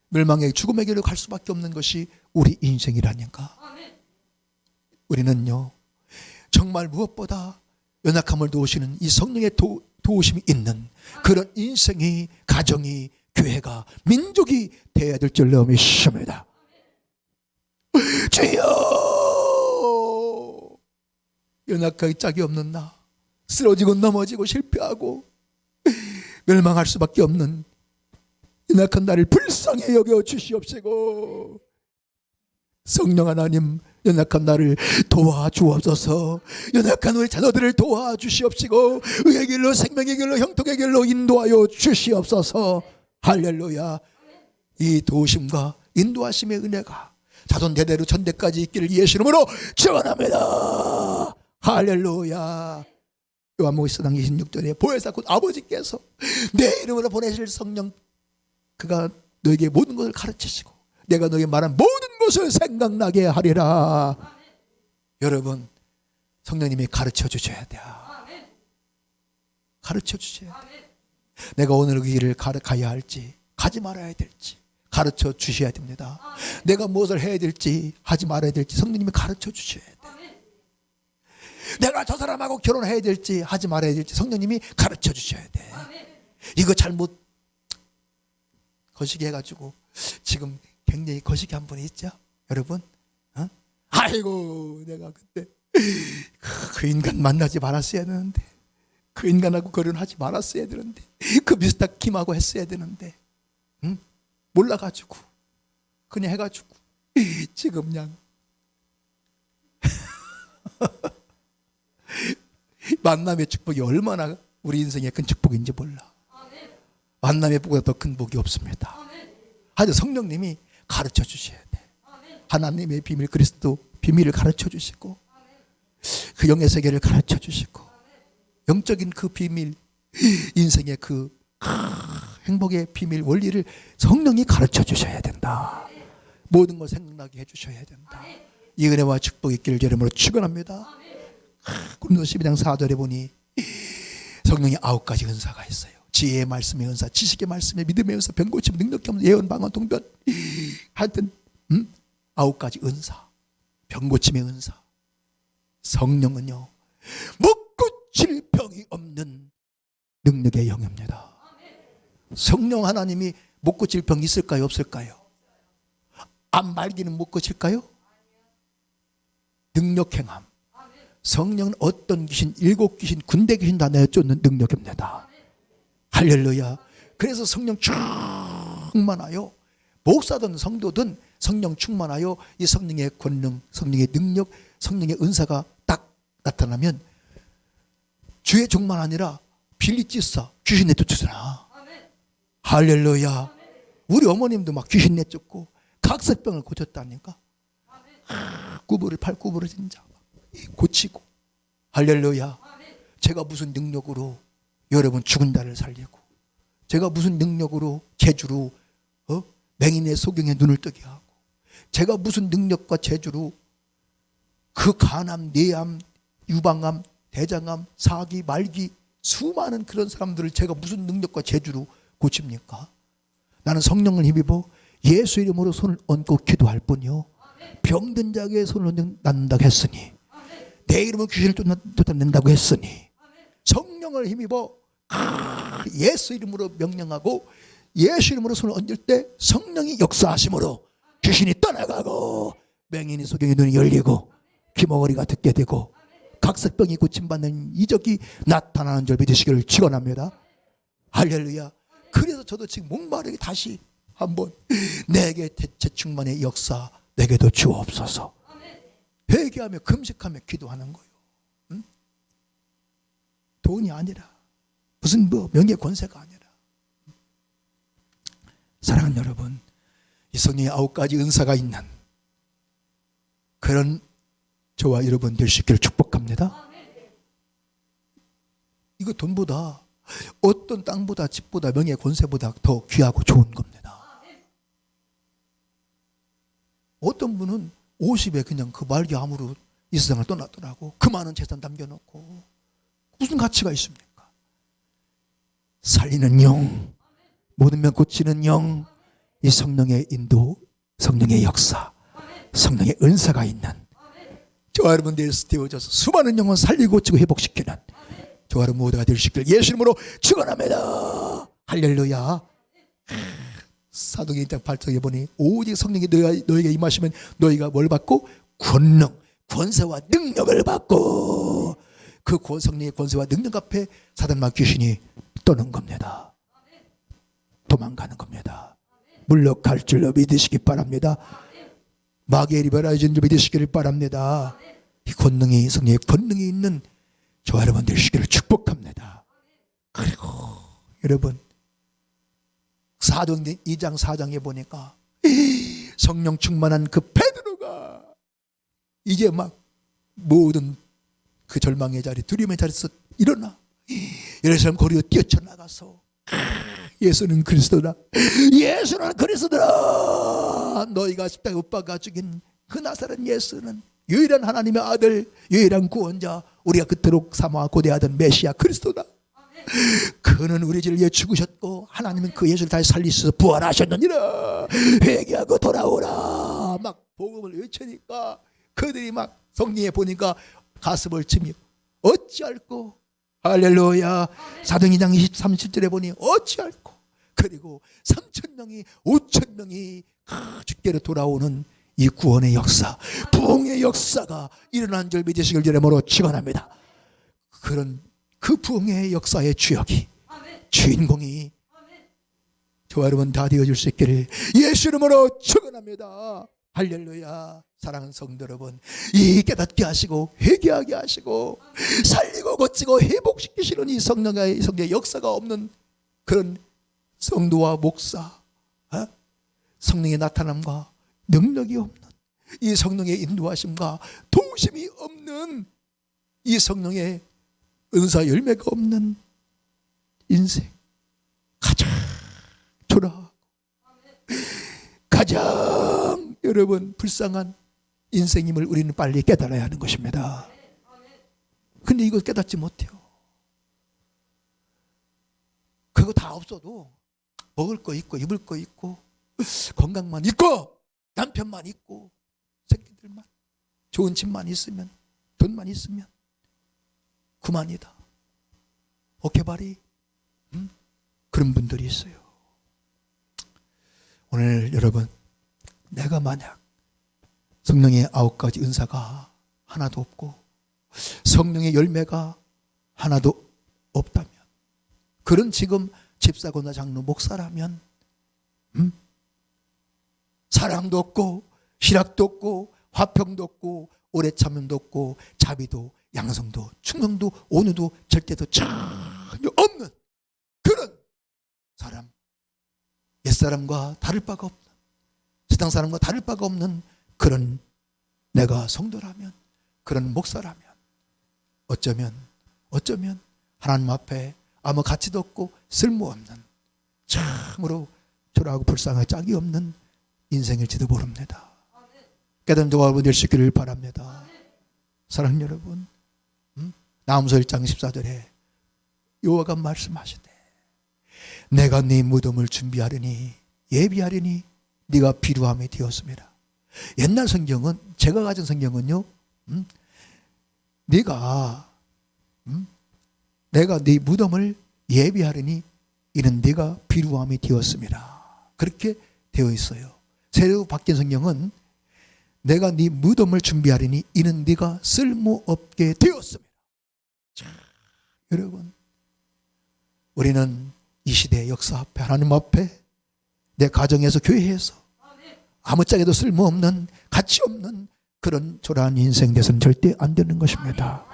멸망의 죽음의 길로 갈 수밖에 없는 것이 우리 인생이라니까. 우리는요, 정말 무엇보다 연약함을 도우시는 이 성령의 도우심이 있는 그런 인생이, 가정이, 교회가, 민족이 되어야 될 줄로 믿습니다. 주여, 연약하기 짝이 없는 나, 쓰러지고 넘어지고 실패하고 멸망할 수밖에 없는 연약한 나를 불쌍히 여겨 주시옵시고, 성령 하나님, 연약한 나를 도와주옵소서. 연약한 우리 자녀들을 도와주시옵시고 의의 길로, 생명의 길로, 형통의 길로 인도하여 주시옵소서. 할렐루야. 이 도우심과 인도하심의 은혜가 자손 대대로 전대까지 있기를 예수 이름으로 축원합니다. 할렐루야. 요한복음 26절에 보혜사 곧 아버지께서 내 이름으로 보내실 성령, 그가 너에게 모든 것을 가르치시고 내가 너에게 말한 모든 것을 생각나게 하리라. 여러분, 성령님이 가르쳐 주셔야 돼요. 가르쳐 주셔야 돼요. 내가 오늘 그 길을 가야 할지, 가지 말아야 될지 가르쳐 주셔야 됩니다. 내가 무엇을 해야 될지, 하지 말아야 될지 성령님이 가르쳐 주셔야 돼요. 내가 저 사람하고 결혼해야 될지, 하지 말아야 될지 성령님이 가르쳐 주셔야 돼. 이거 잘못 거시기 해가지고 지금 굉장히 거시기 한 분이 있죠, 여러분. 아이고, 내가 그때 그 인간 만나지 말았어야 되는데, 그 인간하고 결혼하지 말았어야 되는데, 그 미스터 김하고 했어야 되는데, 몰라가지고 그냥 해가지고 지금 그냥 만남의 축복이 얼마나 우리 인생의 큰 축복인지 몰라. 만남의 복보다 더 큰 복이 없습니다. 하여튼 성령님이 가르쳐 주셔야 돼. 하나님의 비밀, 그리스도 비밀을 가르쳐 주시고 그 영의 세계를 가르쳐 주시고 영적인 그 비밀, 인생의 그 행복의 비밀, 원리를 성령이 가르쳐 주셔야 된다. 모든 걸 생각나게 해주셔야 된다. 이 은혜와 축복이 있기를 이름으로 축원합니다. 고린도서 12장 4절에 보니 성령이 9가지 은사가 있어요. 지혜의 말씀의 은사, 지식의 말씀의 믿음의 은사, 병고침, 능력겸, 예언, 방언, 통변, 하여튼 9가지 은사, 병고침의 은사. 성령은요, 묻고칠 병이 없는 능력의 영입니다. 성령 하나님이 못 고칠 병이 있을까요, 없을까요? 암 말기는 못 고칠까요? 능력행함. 성령은 어떤 귀신, 7귀신, 군대 귀신 다 내쫓는 능력입니다. 할렐루야. 그래서 성령 충만하여, 목사든 성도든 성령 충만하여 이 성령의 권능, 성령의 능력, 성령의 은사가 딱 나타나면 주의 종만 아니라 빌리지사 귀신 내쫓잖아. 할렐루야. 우리 어머님도 막 귀신 내쫓고 각색병을 고쳤다니까. 구부를, 팔구부를 진짜 고치고. 할렐루야. 제가 무슨 능력으로 여러분 죽은 자를 살리고, 제가 무슨 능력으로 재주로 맹인의 소경의 눈을 뜨게 하고, 제가 무슨 능력과 재주로 그 간암, 뇌암, 유방암, 대장암, 사기, 말기, 수많은 그런 사람들을 제가 무슨 능력과 재주로 고칩니까? 나는 성령을 힘입어 예수 이름으로 손을 얹고 기도할 뿐이요, 병든 자에게 손을 얹는다고 했으니, 내 이름으로 귀신을 쫓아낸다고 했으니, 성령을 힘입어 예수 이름으로 명령하고 예수 이름으로 손을 얹을 때 성령이 역사하심으로 귀신이 떠나가고 맹인이 소경이 눈이 열리고 귀머거리가 듣게 되고 각색병이 고침받는 이적이 나타나는 줄 믿으시기를 축원합니다. 할렐루야. 그래서 저도 지금 목마르게 다시 한번 내게 재충만의 역사 내게도 주옵소서. 회개하며 금식하며 기도하는 거예요. 응? 돈이 아니라 무슨 명예 권세가 아니라. 사랑하는 여러분, 이 성령의 9가지 은사가 있는 그런 저와 여러분 될 수 있기를 축복합니다. 이거 돈보다, 어떤 땅보다 집보다 명예 권세보다 더 귀하고 좋은 겁니다. 어떤 분은 50에 그냥 그 말기암으로 이 세상을 떠났더라고. 그 많은 재산 남겨놓고 무슨 가치가 있습니까? 살리는 영, 모든 면 고치는 영, 이 성령의 인도, 성령의 역사, 성령의 은사가 있는 저와 여러분들 스티어져서 수많은 영혼 살리고 고치고 회복시키는 저와 여러분 모두가 될 수 있기를 예수 이름으로 축원합니다. 할렐루야. 사도행 1장 8절에 보니 오직 성령이 너희에게 임하시면 너희가 뭘 받고? 권능, 권세와 능력을 받고, 그 성령의 권세와 능력 앞에 사단과 귀신이 떠는 겁니다. 도망가는 겁니다. 물러갈 줄로 믿으시기 바랍니다. 마귀의 리버라이즈인 줄 믿으시기를 바랍니다. 이 권능이, 성령의 권능이 있는 저와 여러분 되시기를 축복합니다. 그리고 여러분 사도행 2장 4장에 보니까 성령 충만한 그 베드로가 이제 막 모든 그 절망의 자리, 두려움의 자리에서 일어나 예루살렘 거리로 뛰어쳐나가서 예수는 그리스도다, 예수는 그리스도다, 너희가 십자가에 못 박아 죽인 그 나사렛 예수는 유일한 하나님의 아들, 유일한 구원자, 우리가 그토록 사모하고 고대하던 메시아 그리스도다. 그는 우리 죄를 위해 죽으셨고 하나님은 그 예수를 다시 살리셔서 부활하셨느니라. 회개하고 돌아오라. 막 복음을 외치니까 그들이 막 성령에 보니까 가슴을 치며 어찌할꼬. 할렐루야. 사도행 2장 23절에 보니 어찌할꼬. 그리고 3,000명이 5,000명이 주께로 돌아오는 이 구원의 역사, 부흥의 역사가 일어난 줄 믿으시길 이름으로 축원합니다. 그런 그 부흥의 역사의 주역이, 주인공이 저와 여러분 다 되어줄 수 있기를 예수 이름으로 축원합니다. 할렐루야. 사랑하는 성도 여러분, 이 깨닫게 하시고 회개하게 하시고 살리고 고치고 회복시키시는 이 성령의 역사가 없는 그런 성도와 목사, 성령의 나타남과 능력이 없는 이 성령의 인도하심과 도우심이 없는 이 성령의 은사 열매가 없는 인생, 가장 초라하고 가장 여러분 불쌍한 인생임을 우리는 빨리 깨달아야 하는 것입니다. 근데 이거 깨닫지 못해요. 그거 다 없어도 먹을 거 있고 입을 거 있고 건강만 있고 남편만 있고 새끼들만 좋은 집만 있으면 돈만 있으면 그만이다. 어깨발이 그런 분들이 있어요. 오늘 여러분, 내가 만약 성령의 9가지 은사가 하나도 없고 성령의 열매가 하나도 없다면, 그런 지금 집사거나 장로 목사라면 사랑도 없고 희락도 없고 화평도 없고 오래 참음도 없고 자비도 양성도 충성도 온유도 절대도 전혀 없는 그런 사람, 옛사람과 다를 바가 없는, 세상 사람과 다를 바가 없는 그런 내가 성도라면, 그런 목사라면 어쩌면 하나님 앞에 아무 가치도 없고 쓸모없는, 참으로 초라하고 불쌍하고 짝이 없는 인생일지도 모릅니다. 깨닫는 저와 여러분 될 수 있기를 바랍니다. 사랑하는 여러분, 나훔서 1장 14절에 여호와가 말씀하시되 내가 네 무덤을 준비하려니 예비하려니 네가 비루함이 되었습니다. 옛날 성경은, 제가 가진 성경은요, 내가 네 무덤을 예비하려니 이는 네가 비루함이 되었습니다. 그렇게 되어 있어요. 새로 바뀐 성경은 내가 네 무덤을 준비하려니 이는 네가 쓸모없게 되었습니다. 자, 여러분, 우리는 이 시대의 역사 앞에, 하나님 앞에, 내 가정에서, 교회에서 아무짝에도 쓸모없는, 가치 없는 그런 초라한 인생 돼서는 절대 안 되는 것입니다.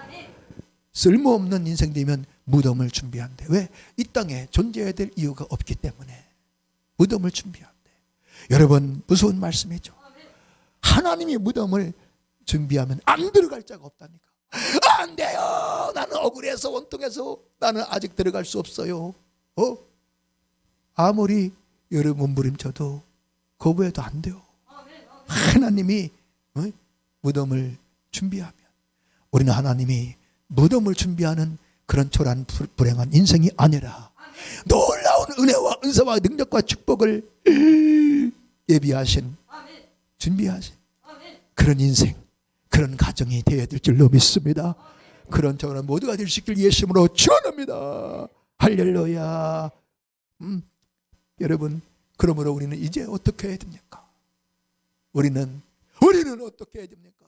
쓸모없는 인생 되면 무덤을 준비한대. 왜? 이 땅에 존재해야 될 이유가 없기 때문에 무덤을 준비한대. 여러분, 무서운 말씀이죠. 하나님이 무덤을 준비하면 안 들어갈 자가 없다니까. 안 돼요. 나는 억울해서 원통해서 나는 아직 들어갈 수 없어요. 아무리 여러 몸부림쳐도 거부해도 안 돼요. 하나님이 무덤을 준비하면, 우리는 하나님이 무덤을 준비하는 그런 초라한 불행한 인생이 아니라 놀라운 은혜와 은사와 능력과 축복을 예비하신, 준비하신 그런 인생, 그런 가정이 되어야 될 줄로 믿습니다. 그런 저는 모두가 될 수 있길 예수님으로 축원합니다. 할렐루야. 여러분, 그러므로 우리는 이제 어떻게 해야 됩니까? 우리는 어떻게 해야 됩니까?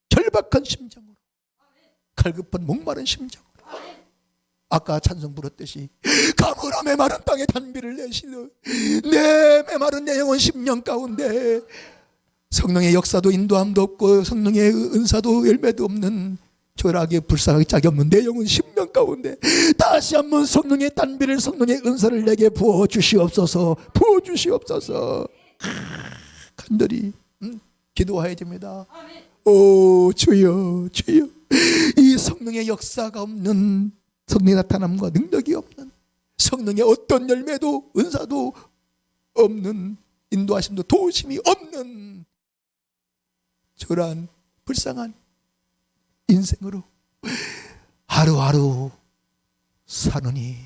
절박한 심정으로, 갈급한 목마른 심정으로, 아까 찬송 부르듯이 가물어 메마른 땅에 단비를 내시는 내 메마른 내 영혼 10년 가운데 성령의 역사도 인도함도 없고 성령의 은사도 열매도 없는 초라하게 불쌍하게 짝이 없는 내 영혼 10년 가운데 다시 한번 성령의 단비를, 성령의 은사를 내게 부어주시옵소서. 부어주시옵소서. 간절히 기도해야 됩니다. 오 주여, 주여, 이 성령의 역사가 없는, 성령의 나타남과 능력이 없는, 성령의 어떤 열매도 은사도 없는, 인도하심도 도우심이 없는 저러한 불쌍한 인생으로 하루하루 사느니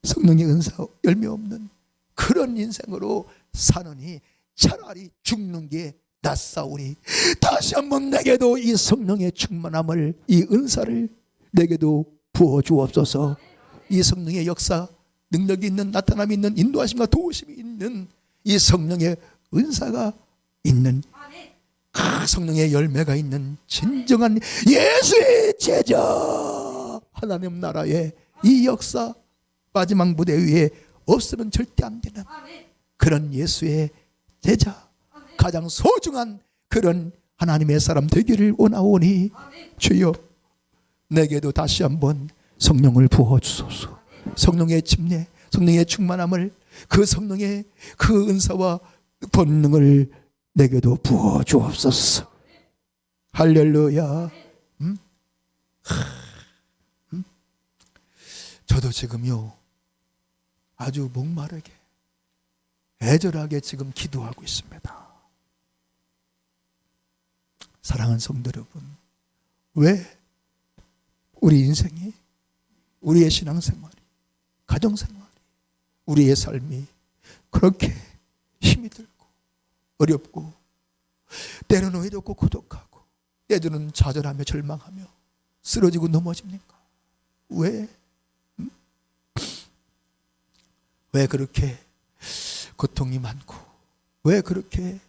성령의 은사 열매 없는 그런 인생으로 사느니 차라리 죽는 게 낫사오니 다시 한번 내게도 이 성령의 충만함을, 이 은사를 내게도 부어주옵소서. 이 성령의 역사, 능력이 있는, 나타남이 있는, 인도하심과 도우심이 있는 이 성령의 은사가 있는, 성령의 열매가 있는 진정한 예수의 제자, 하나님 나라의 이 역사 마지막 무대 위에 없으면 절대 안 되는 그런 예수의 제자, 가장 소중한 그런 하나님의 사람 되기를 원하오니 주여, 내게도 다시 한번 성령을 부어주소서. 성령의 침례, 성령의 충만함을, 그 성령의 그 은사와 본능을 내게도 부어주옵소서. 할렐루야. 저도 지금요 아주 목마르게 애절하게 지금 기도하고 있습니다. 사랑하는 성도 여러분, 왜 우리 인생이, 우리의 신앙생활이, 가정생활이, 우리의 삶이 그렇게 힘이 들고 어렵고 때로는 외롭고 고독하고 때로는 좌절하며 절망하며 쓰러지고 넘어집니까? 왜? 왜 그렇게 고통이 많고 왜 그렇게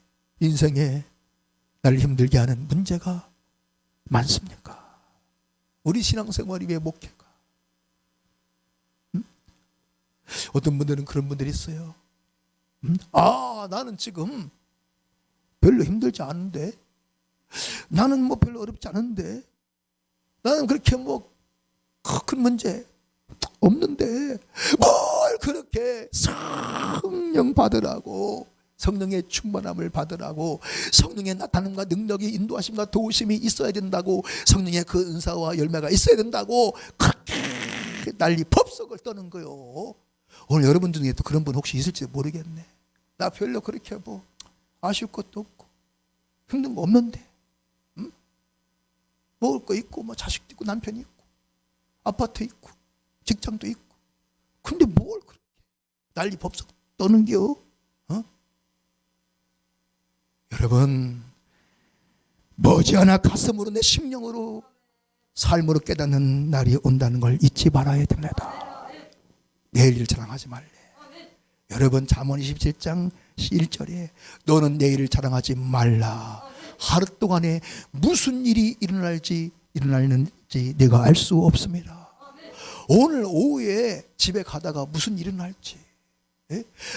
인생에 나를 힘들게 하는 문제가 많습니까? 우리 신앙생활이 왜 목회가? 어떤 분들은 그런 분들이 있어요. 나는 지금 별로 힘들지 않은데, 나는 뭐 별로 어렵지 않은데, 나는 그렇게 뭐 큰 문제 없는데 뭘 그렇게 성령 받으라고, 성령의 충만함을 받으라고, 성령의 나타남과 능력이, 인도하심과 도우심이 있어야 된다고, 성령의 그 은사와 열매가 있어야 된다고 그렇게 난리 법석을 떠는 거요. 오늘 여러분 중에 또 그런 분 혹시 있을지 모르겠네. 나 별로 그렇게 뭐 아쉬울 것도 없고 힘든 거 없는데, 먹을 거 있고 뭐 자식도 있고 남편이 있고 아파트 있고 직장도 있고. 근데 뭘 그렇게 난리 법석 떠는겨? 여러분, 머지않아 가슴으로 내 심령으로 삶으로 깨닫는 날이 온다는 걸 잊지 말아야 됩니다. 내일 일 자랑하지 말래. 여러분, 잠언 27장 1절에 너는 내일을 자랑하지 말라. 하루 동안에 무슨 일이 일어날는지 내가 알 수 없습니다. 오늘 오후에 집에 가다가 무슨 일이 일어날지,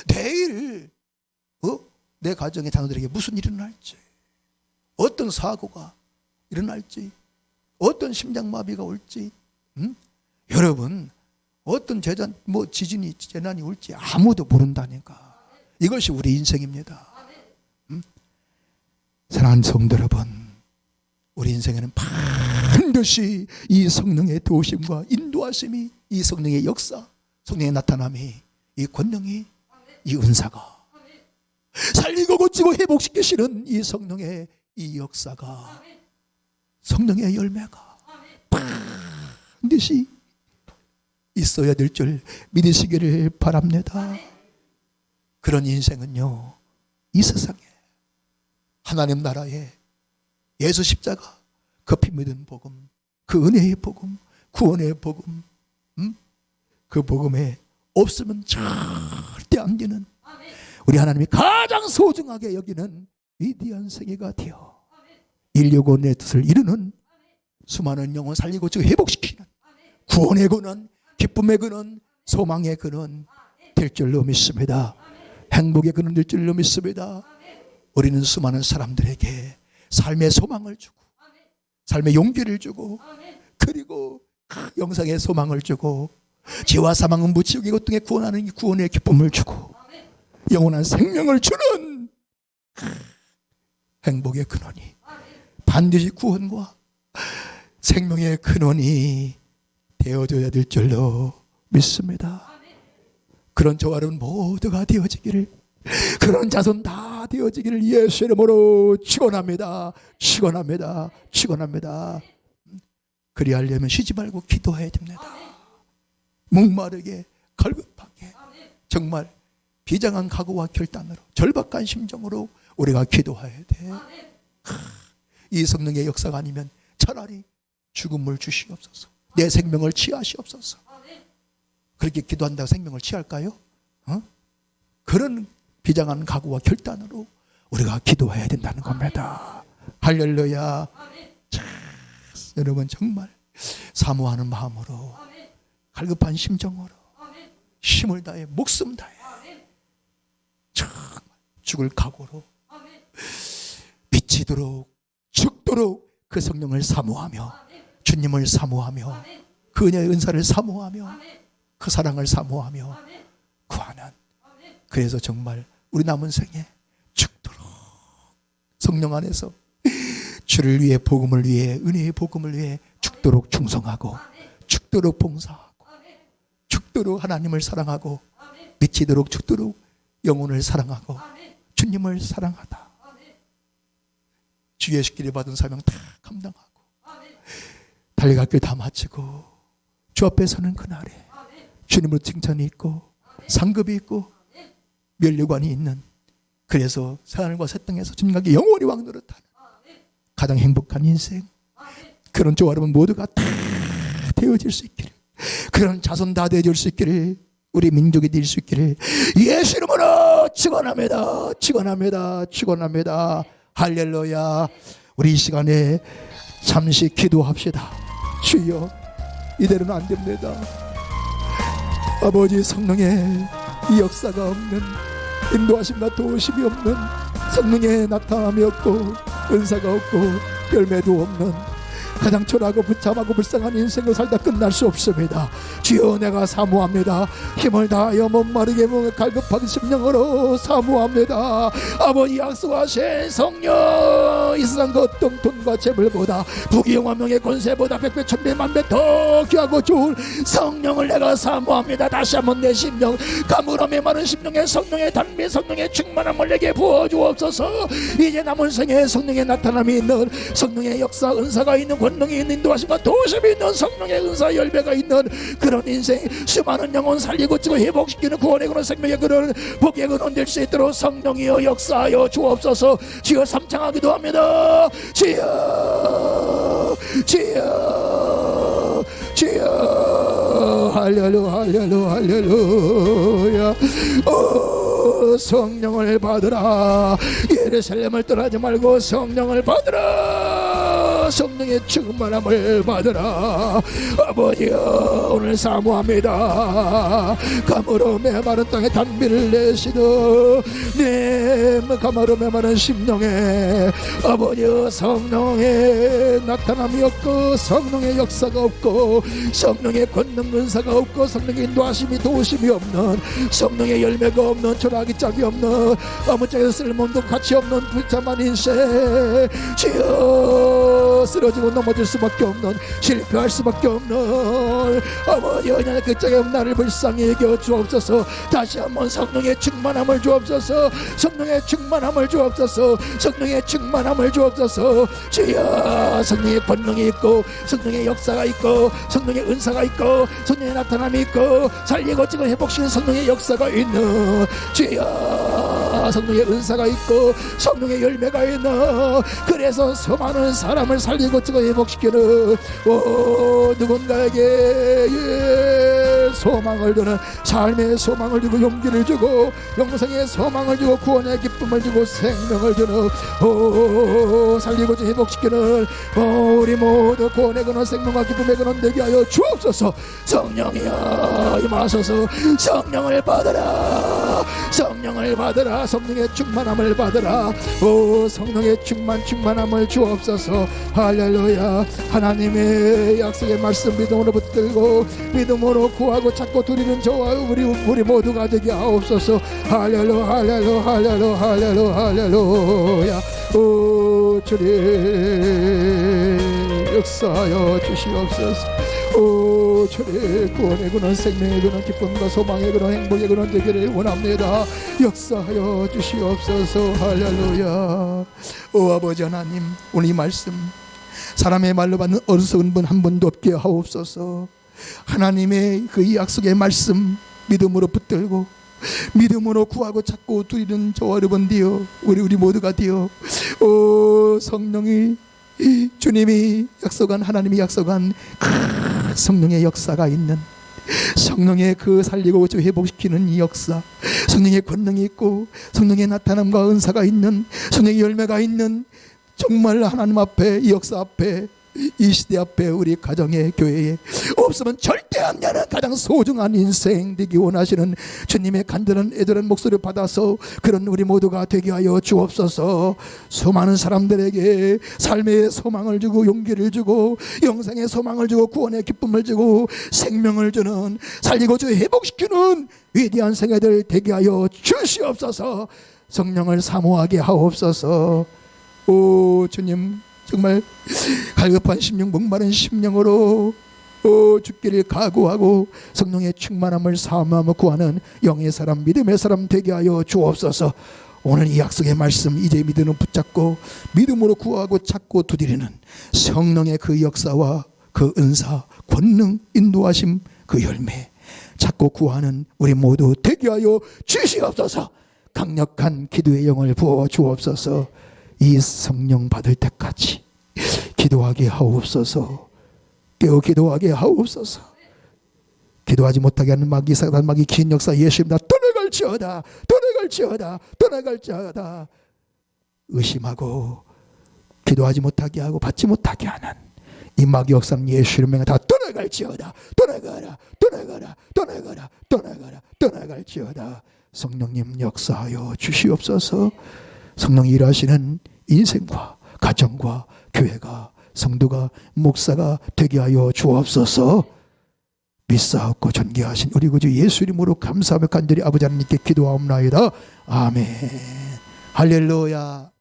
내일 내 가정의 자녀들에게 무슨 일이 일어날지, 어떤 사고가 일어날지, 어떤 심장마비가 올지, 여러분, 어떤 지진이 재난이 올지 아무도 모른다니까. 이것이 우리 인생입니다. 사랑하는 성도 여러분, 우리 인생에는 반드시 이 성령의 도우심과 인도하심이, 이 성령의 역사, 성령의 나타남이, 이 권능이, 이 은사가, 살리고 고치고 회복시키시는 이 성령의 이 역사가, 성령의 열매가 반드시 있어야 될 줄 믿으시기를 바랍니다. 그런 인생은요, 이 세상에 하나님 나라에 예수 십자가, 그 피 묻은 복음, 그 은혜의 복음, 구원의 복음, 그 복음에 없으면 절대 안 되는, 우리 하나님이 가장 소중하게 여기는 위대한 생애가 되어 인류 구원의 뜻을 이루는, 수많은 영혼 살리고 회복시키는 구원의 근원, 기쁨의 근원, 소망의 근원 될 줄로 믿습니다. 행복의 근원 될 줄로 믿습니다. 우리는 수많은 사람들에게 삶의 소망을 주고, 삶의 용기를 주고, 그리고 영생의 소망을 주고, 죄와 사망은 무치우기 고통에 구원하는 구원의 기쁨을 주고, 영원한 생명을 주는 행복의 근원이 반드시 구원과 생명의 근원이 되어줘야 될 줄로 믿습니다. 그런 저와 여러분 모두가 되어지기를, 그런 자손 다 되어지기를 예수 이름으로 축원합니다. 축원합니다. 축원합니다. 그리하려면 쉬지 말고 기도해야 됩니다. 목마르게, 갈급하게, 정말 비장한 각오와 결단으로, 절박한 심정으로 우리가 기도해야 돼. 이 성령의 역사가 아니면 차라리 죽음을 주시옵소서, 내 생명을 취하시옵소서. 그렇게 기도한다고 생명을 취할까요? 그런 비장한 각오와 결단으로 우리가 기도해야 된다는 겁니다. 할렐루야. 자, 여러분, 정말 사모하는 마음으로, 갈급한 심정으로, 힘을 다해, 목숨 다해, 정말 죽을 각오로, 미치도록 죽도록 그 성령을 사모하며, 주님을 사모하며, 그 은혜의 은사를 사모하며, 그 사랑을 사모하며 구하는, 그래서 정말 우리 남은 생에 죽도록 성령 안에서 주를 위해, 복음을 위해, 은혜의 복음을 위해 죽도록 충성하고, 죽도록 봉사하고, 죽도록 하나님을 사랑하고, 미치도록 죽도록 영혼을 사랑하고, 주님을 사랑하다. 주의 시기를 받은 사명 다 감당하고, 달려갈 길 다 마치고 주 앞에 서는 그날에 주님으로 칭찬이 있고, 상급이 있고, 면류관이 있는, 그래서 새하늘과 새 땅에서 주님과 함께 영원히 왕노릇하는 가장 행복한 인생, 그런 저와 여러분 모두가 다 되어질 수 있기를, 그런 자손 다 되어질 수 있기를, 우리 민족이 될 수 있기를 예수 이름으로 축원합니다. 축원합니다. 축원합니다. 할렐루야. 우리 이 시간에 잠시 기도합시다. 주여, 이대로는 안 됩니다. 아버지, 성령의 이 역사가 없는, 인도하심과 도우심이 없는, 성령의 나타남이 없고, 은사가 없고, 열매도 없는 가장 초라하고 부참하고 불쌍한 인생을 살다 끝날 수 없습니다. 주여, 내가 사모합니다. 힘을 다하여 목마르게 갈급한 심령으로 사모합니다. 아버지, 약속하신 성령, 이 세상 그 어떤 돈과 재물보다, 부귀영화 명예 권세보다 백배 천배 만배 더 귀하고 좋은 성령을 내가 사모합니다. 다시 한번 내 심령, 가물함에 마른 심령에 성령의 단미, 성령의 충만함을 내게 부어주옵소서. 이제 남은 생에 성령의 나타남이 있는, 성령의 역사, 은사가 있는 권능이 있는 인도하심과 도심이 있는 성령의 은사 열매가 있는 그런 인생, 수많은 영혼 살리고 찌고 회복시키는 구원의 그런 생명의 그런 복의 근원 될 수 있도록 성령이여 역사하여 주옵소서. 주여 삼창하기도 합니다. 주여 주여 주여 할렐루야 할렐루야 할렐루야. 오 성령을 받으라. 예루살렘을 떠나지 말고 성령을 받으라. 성령의 충만함을 받으라. 아버지여 오늘 사모합니다. 감으로 메마른 땅에 단비를 내시듯 네 감으로 메마른 심령에 아버지여 성령의 나타남이 없고 성령의 역사가 없고 성령의 권능 은사가 없고 성령의 인도하심이 도우심이 없는 성령의 열매가 없는 초라하기 짝이 없는 아무짝에도 쓸모없는 가치 없는 불참한 인생 주여 쓰러지고 넘어질 수밖에 없는 실패할 수밖에 없는 아버지 언약의 끝장에 나를 불쌍히 여겨 주옵소서. 다시 한번 성령의 충만함을 주옵소서. 성령의 충만함을 주옵소서. 성령의 충만함을 주옵소서. 주여 성령의 권능이 있고 성령의 역사가 있고 성령의 은사가 있고 성령의 나타남이 있고 살리고 찌고 회복시키는 성령의 역사가 있는 주여 성령의 은사가 있고 성령의 열매가 있는 그래서 수많은 사람을 살리고 찌고 회복시키는 누군가에게 소망을 주는 삶의 소망을 주고 용기를 주고 영생의 소망을 주고 구원의 기쁨을 주고 생명을 주는 살리고 회복시키는 우리 모두 구원의 근원 생명과 기쁨의 근원 되게 하여 주옵소서. 성령이여 임하소서. 성령을 받으라. 성령을 받으라. 성령의 충만함을 받으라. 성령의 충만함을 주옵소서. 할렐루야. 하나님의 약속의 말씀 믿음으로 붙들고 믿음으로 구하고 찾고 드리는 저와 우리 모두가 되게 하옵소서. 할렐루야 할렐루야 할렐루야 할렐루야 할렐루야. 주님 역사하여 주시옵소서. 주님 구원의 근원 생명의 근원 기쁨과 소망의 근원 행복의 근원 되기를 원합니다. 역사하여 주시옵소서. 할렐루야. 아버지 하나님 오늘 이 말씀 사람의 말로 받는 어리석은 분 한 분도 없게 하옵소서. 하나님의 그 약속의 말씀 믿음으로 붙들고 믿음으로 구하고 찾고 드리는 저와 여러분들이여 우리 모두가 되어 성령이 주님이 약속한 하나님이 약속한 그 성령의 역사가 있는 성령의 그 살리고 회복시키는 이 역사 성령의 권능이 있고 성령의 나타남과 은사가 있는 성령의 열매가 있는 정말 하나님 앞에 이 역사 앞에 이 시대 앞에 우리 가정에 교회에 없으면 절대 안 되는 가장 소중한 인생 되기 원하시는 주님의 간절한 애절한 목소리를 받아서 그런 우리 모두가 되게 하여 주옵소서. 수많은 사람들에게 삶의 소망을 주고 용기를 주고 영생의 소망을 주고 구원의 기쁨을 주고 생명을 주는 살리고 회복시키는 위대한 생애들 되게 하여 주시옵소서. 성령을 사모하게 하옵소서. 오 주님 정말 갈급한 심령 목마른 심령으로 죽기를 각오하고 성령의 충만함을 사모하며 구하는 영의 사람 믿음의 사람 되게 하여 주옵소서. 오늘 이 약속의 말씀 이제 믿음을 붙잡고 믿음으로 구하고 찾고 두드리는 성령의 그 역사와 그 은사 권능 인도하심 그 열매 찾고 구하는 우리 모두 되게 하여 주시옵소서. 강력한 기도의 영을 부어 주옵소서. 이 성령 받을 때까지 기도하게 하옵소서. 깨어 기도하게 하옵소서. 기도하지 못하게 하는 마귀 사단 마귀 긴 역사 예수입니다. 떠나갈지어다 떠나갈지어다 떠나갈지어다. 의심하고 기도하지 못하게 하고 받지 못하게 하는 이 마귀 역사는 예수의 명에 다 떠나갈지어다 떠나가라 떠나가라 떠나가라 떠나가라 떠나갈지어다. 성령님 역사하여 주시옵소서. 성령이 일하시는 인생과 가정과 교회가 성도가 목사가 되게 하여 주옵소서. 믿사옵고 존귀하신 우리 구주 예수 이름으로 감사하며 간절히 아버지 하나님께 기도하옵나이다. 아멘. 할렐루야.